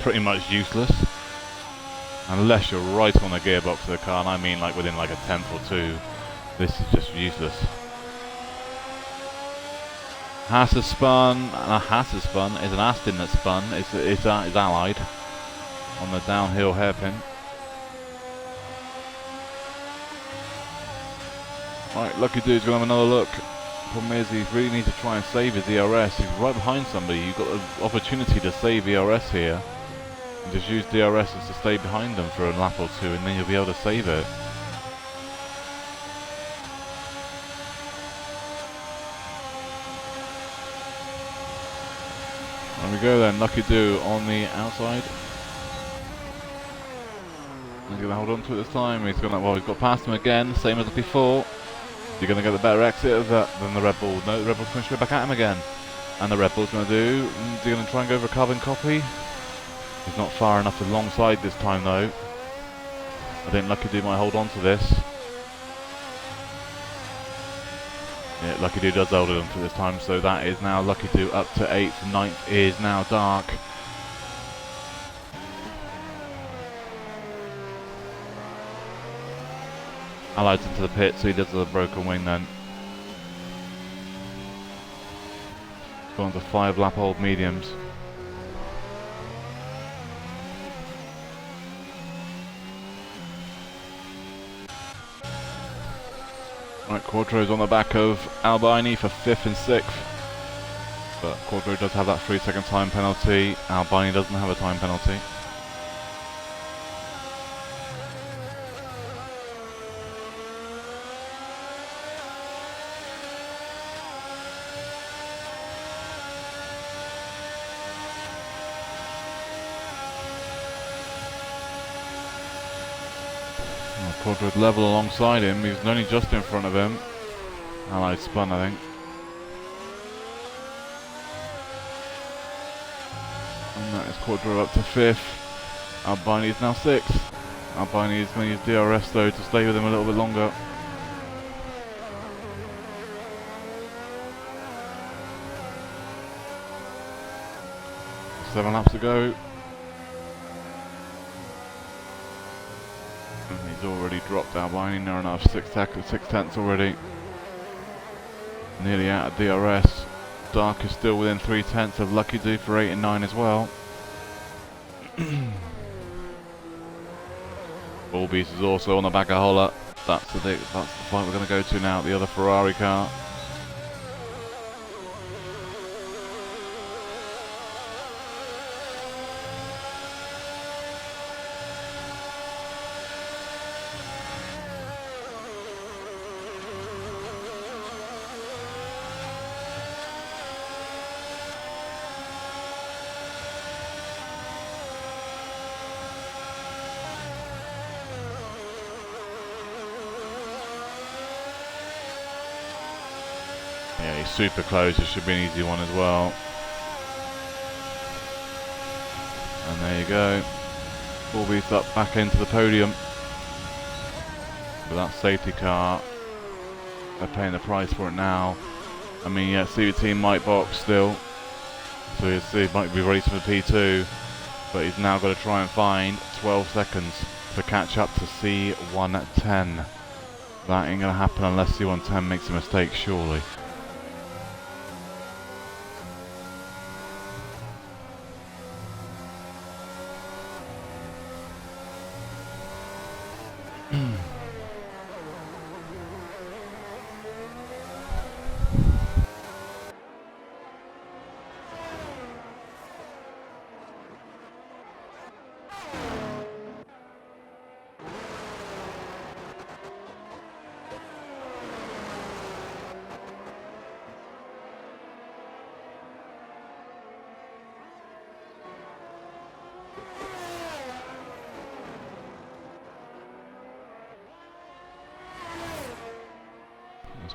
pretty much useless. Unless you're right on the gearbox of the car, and I mean like within like a tenth or two. This is just useless. Haas has spun. Haas has spun. It's an Aston that spun. It's allied on the downhill hairpin. Right, Lucky Dude's going to have another look. Problem is, he really needs to try and save his ERS. He's right behind somebody. You've got an opportunity to save ERS here. And just use DRS to stay behind them for a lap or 2, and then you'll be able to save it. There we go then, Lucky Do on the outside. He's going to hold on to it this time. He's going to, well, he's got past him again, same as before. You're going to get the better exit of that than the Red Bull. No, the Red Bull's going straight back at him again. And the Red Bull's going to do, is he going to try and go for a carbon copy? He's not far enough alongside this time though. I think Lucky Do might hold on to this. Yeah, Lucky Do does hold on to this time, so that is now Lucky Do up to 8th. 9th is now Dark. Allied's into the pit, so he does the broken wing then. Going to 5 lap old mediums. Right, Quattro's on the back of Albini for 5th and 6th. But Quattro does have that 3-second time penalty. Albini doesn't have a time penalty. Quattro's level alongside him. He's only just in front of him. Allied spun, I think. And that is Quattro up to 5th. Albini is now 6th. Albini is going to use DRS though to stay with him a little bit longer. Seven laps to go. He's already dropped Albini near enough, 6 tenths already. Nearly out of DRS. Dark is still within 3 tenths of Lucky Do for 8 and 9 as well. Bullbeast is also on the back of Holler. That's the fight we're going to go to now, the other Ferrari car. Yeah, he's super close. It should be an easy one as well. And there you go. Bullbeast up back into the podium. With that safety car. They're paying the price for it now. I mean, yeah, CVT might box still. So he might be racing for P2. But he's now got to try and find 12 seconds to catch up to C110. That ain't going to happen unless C110 makes a mistake, surely.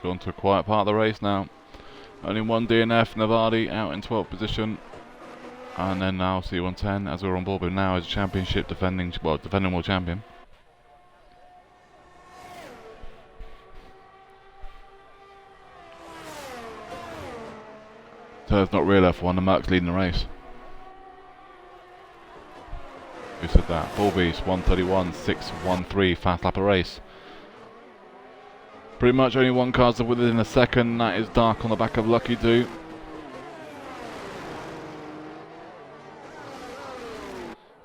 gone to a quiet part of the race now. Only one DNF, Navadi out in 12th position. And then now C110, as we're on board with now, is a championship defending world champion. So it's not real F1, the Merc's leading the race. Who said that? Bullbeast, 131.613, fast lap of race. Pretty much only one car's within a second, that is Dark on the back of Lucky Do.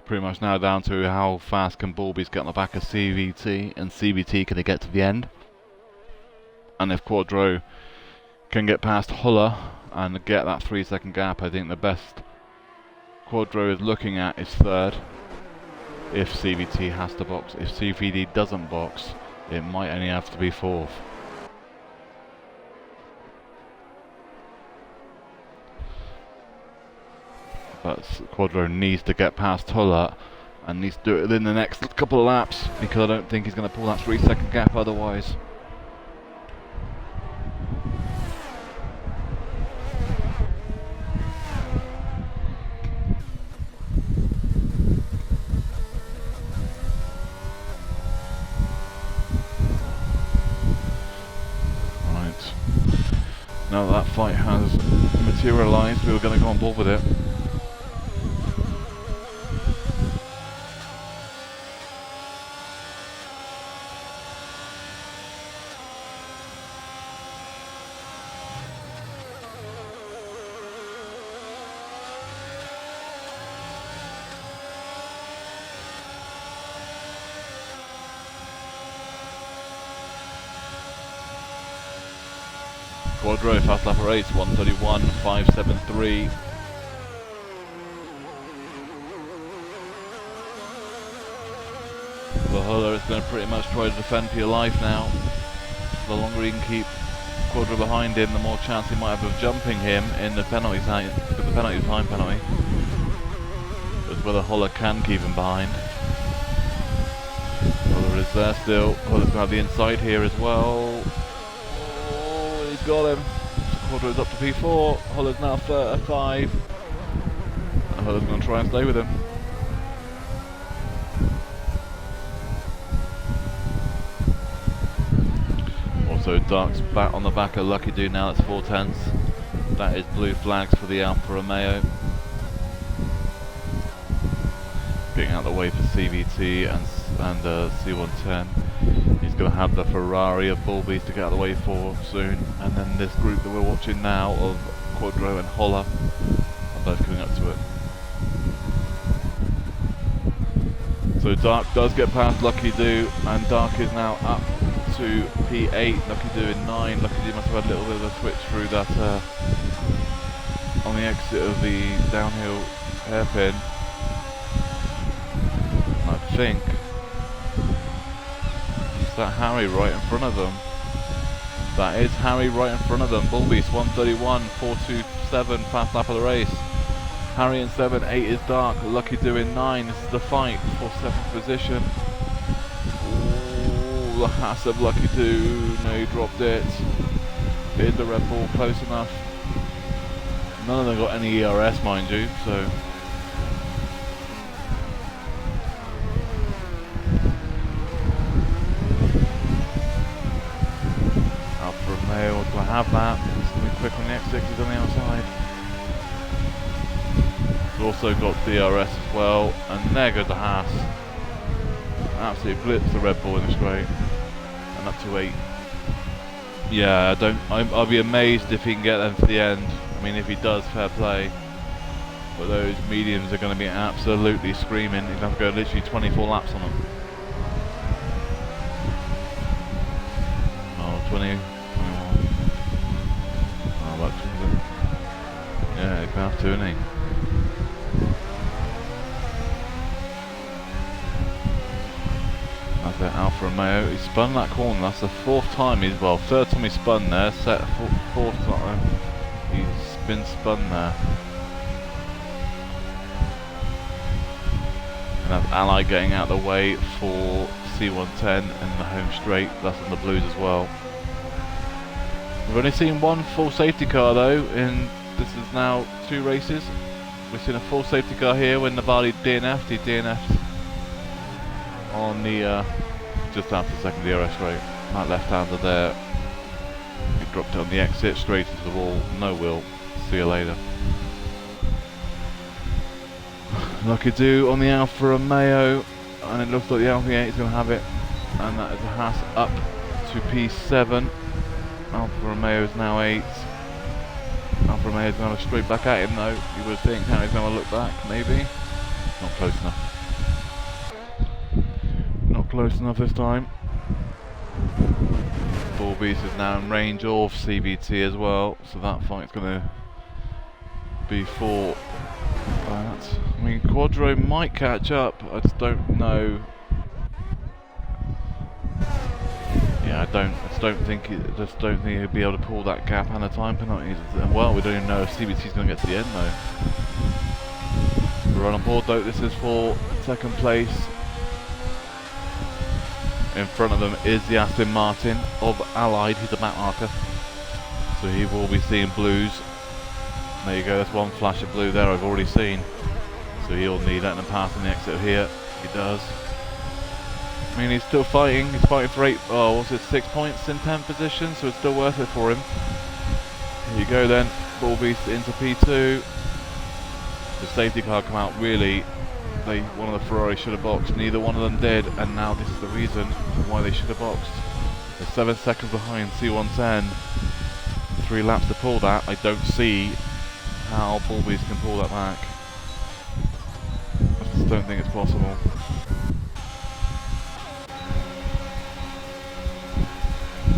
Pretty much now down to how fast can Bullbeast get on the back of CVT, and CVT can they get to the end. And if Quadro can get past Huller and get that 3-second gap, I think the best Quadro is looking at is third. If CVT has to box. If CVT doesn't box, it might only have to be fourth. But Quadro needs to get past Huller and needs to do it within the next couple of laps, because I don't think he's going to pull that 3-second gap otherwise. Right. Now that fight has materialised, we were going to go on board with it. Quadro, fast lap of race, 131.573. The Huller is going to pretty much try to defend for your life now. The longer he can keep Quadro behind him, the more chance he might have of jumping him in the penalty time, because the penalty is time penalty. But whether Huller can keep him behind. Huller is there still. Huller's going to have the inside here as well. Got him. Quadro's up to P4. Huller's now 5. And Huller's going to try and stay with him. Also, Dark's back on the back of Lucky Do now. That's 4/10. That is blue flags for the Alfa Romeo. Getting out of the way for CVT and C110. He's going to have the Ferrari of Bullbeast to get out of the way for soon, and then this group that we're watching now of Quadro and Huller are both coming up to it. So Dark does get past Lucky Do, and Dark is now up to P8, Lucky Do in 9. Lucky Do must have had a little bit of a switch through that on the exit of the downhill hairpin. I think that Harry right in front of them. That is Harry right in front of them. Bullbeast 131.427, fast lap of the race. Harry in 7, 8 is Dark, Lucky Do in 9. This is the fight for 7th position. Ooh, the Haas of Lucky Do. No, he dropped it. Hit the Red Bull close enough. None of them got any ERS, mind you, so. Romeo to have that. He's going to be quick on the exit, he's on the outside. He's also got DRS as well, and there goes the Haas. Absolutely blips the Red Bull in the straight, and up to 8. Yeah, I'll be amazed if he can get them to the end. I mean, if he does, fair play. But those mediums are going to be absolutely screaming. He's going to have to go literally 24 laps on them. Oh, 20. Yeah, he's going to have to, isn't he? That's it, Alfa Romeo. He spun that corner. That's the 4th time he's, well, 3rd time he's spun there. 4th time he's been spun there. And that's Ally getting out of the way for C110 and the home straight. That's on the blues as well. We've only seen one full safety car though, in this is now 2 races. We've seen a full safety car here when Nibali DNF'd. He DNF'd on the just after the second DRS straight. That left-hander there. He dropped it on the exit, straight into the wall. No wheel. See you later. Lucky do on the Alfa Romeo, and it looks like the Alfa 8 is going to have it, and that is a Haas up to P7. Alfa Romeo is now 8. Alfa Romeo is going to straight back at him though. You would think how he's going to look back, maybe. Not close enough. Not close enough this time. Bull Beast is now in range of CVT as well, so that fight's going to be for that. I mean, Quadro might catch up. I just don't know. Yeah, I just don't think he'll be able to pull that gap and the time penalties. Well, we don't even know if CVT's going to get to the end though. We're on board though. This is for second place. In front of them is the Aston Martin of Allied. He's a map marker, so he will be seeing blues. There you go. That's one flash of blue there I've already seen. So he'll need letting them pass on the exit here. He does. I mean, he's still fighting. He's fighting for 6 points in 10th position, so it's still worth it for him. Here you go then. Bull Beast into P2. The safety car come out really. One of the Ferrari should have boxed. Neither one of them did, and now this is the reason why they should have boxed. They're 7 seconds behind C110. 3 laps to pull that. I don't see how Bull Beast can pull that back. I just don't think it's possible.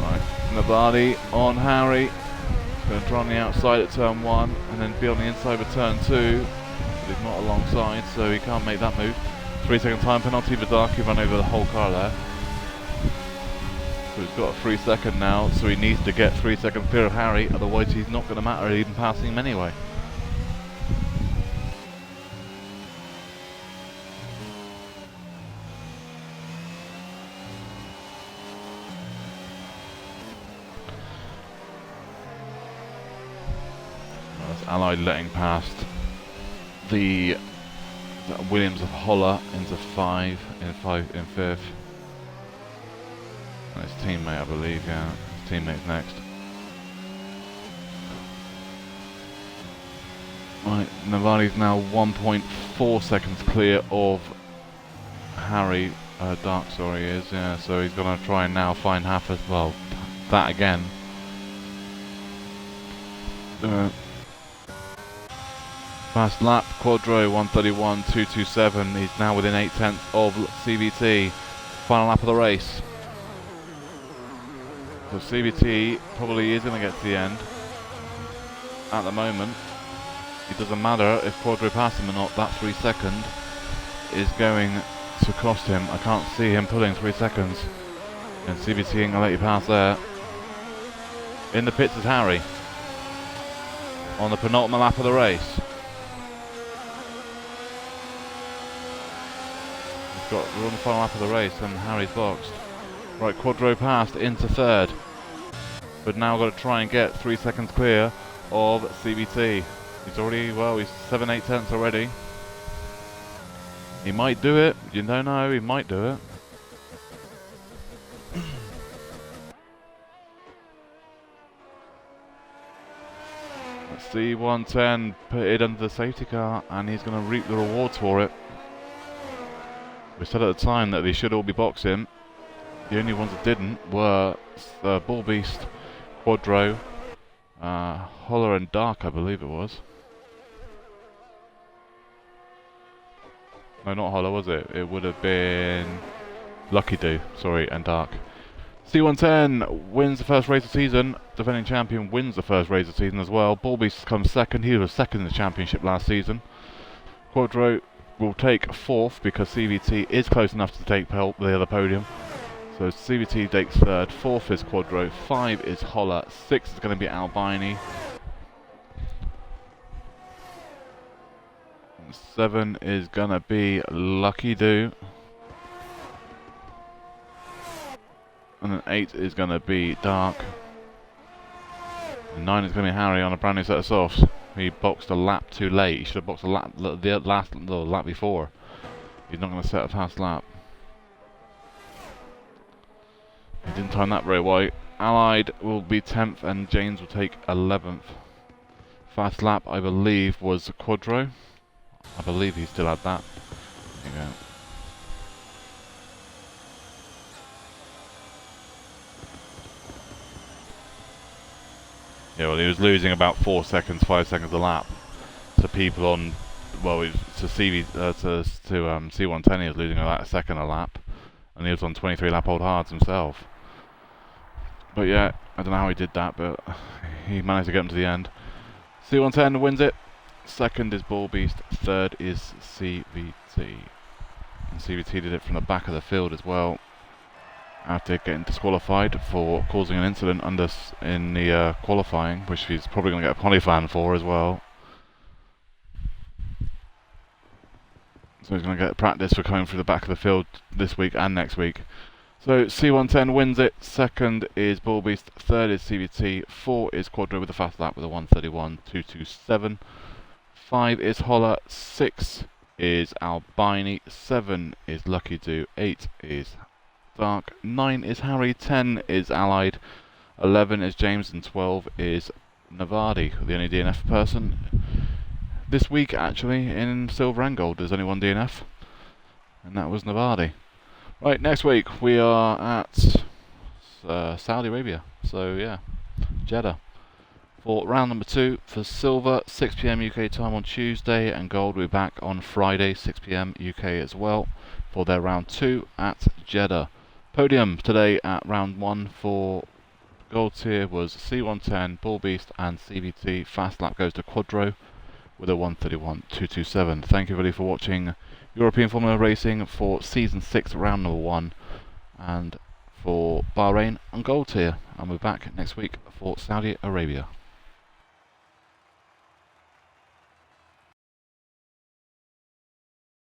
Right, Nibali on Harry. Going to try on the outside at turn 1 and then be on the inside with turn 2. But he's not alongside, so he can't make that move. 3-second time penalty for Darky, run over the whole car there. So he's got a 3-second now, so he needs to get 3 seconds clear of Harry, otherwise he's not going to matter even passing him anyway. That's Allied letting past the Williams of Holler into 5 in 5th. And his teammate, I believe, yeah. His teammate's next. Right, Nibali's now 1.4 seconds clear of Harry. Dark, sorry, he is, yeah. So he's going to try and now find half as well. That again. Fast lap, Quadro 131.227. He's now within 8/10 of CVT. Final lap of the race. So CVT probably is going to get to the end. At the moment, it doesn't matter if Quadro passes him or not. That 3 second is going to cost him. I can't see him pulling 3 seconds. And CVT ain't going to let you pass there. In the pits is Harry. On the penultimate lap of the race. We're on the final lap of the race and Harry's boxed. Right, Quadro passed into 3rd. But now got to try and get 3 seconds clear of CVT. He's already, well, he's 7/8 already. He might do it. You don't know, he might do it. C110 put it under the safety car and he's going to reap the rewards for it. We said at the time that they should all be boxing. The only ones that didn't were Bull Beast, Quadro, Holler and Dark, I believe it was. No, not Holler, was it? It would have been Lucky Do, sorry, and Dark. C110 wins the first race of the season. Defending champion wins the first race of the season as well. Bull Beast comes second. He was second in the championship last season. Quadro will take 4th because CVT is close enough to take the other podium. So CVT takes 3rd. 4th is Quadro. 5 is Holler. 6 is going to be Albini. 7 is going to be Lucky Do. And then 8 is going to be Dark. 9 is going to be Harry on a brand new set of softs. He boxed a lap too late. He should have boxed a lap, the lap before. He's not going to set a fast lap. He didn't time that very well. Allied will be 10th and James will take 11th. Fast lap, I believe, was Quadro. I believe he still had that. There you go. Yeah, well, he was losing about 4 seconds, 5 seconds a lap to people on, well, to C110 he was losing about a second a lap, and he was on 23 lap old hards himself. But yeah, I don't know how he did that, but he managed to get him to the end. C110 wins it. Second is Ball Beast. Third is CVT. And CVT did it from the back of the field as well, after getting disqualified for causing an incident in the qualifying, which he's probably going to get a polyfan for as well. So he's going to get practice for coming through the back of the field this week and next week. So C110 wins it. Second is Ball Beast. Third is CVT. 4 is Quadro with a fast lap with a 1:31.227. 5 is Holler. 6 is Albini. 7 is Lucky Do. 8 is Dark. 9 is Harry. 10 is Allied. 11 is James, and 12 is Navadi, the only DNF person this week actually in silver and gold. There's only one DNF, and that was Navadi. Right, next week we are at Saudi Arabia, so yeah, Jeddah for round number 2 for silver, 6 PM UK time on Tuesday, and gold will be back on Friday, 6 PM UK as well for their round 2 at Jeddah. Podium today at round 1 for gold tier was C110, Ball Beast and CVT. Fast lap goes to Quadro with a 1:31.227. Thank you everybody for watching European Formula Racing for Season 6 round number 1 and for Bahrain and gold tier. And we're back next week for Saudi Arabia.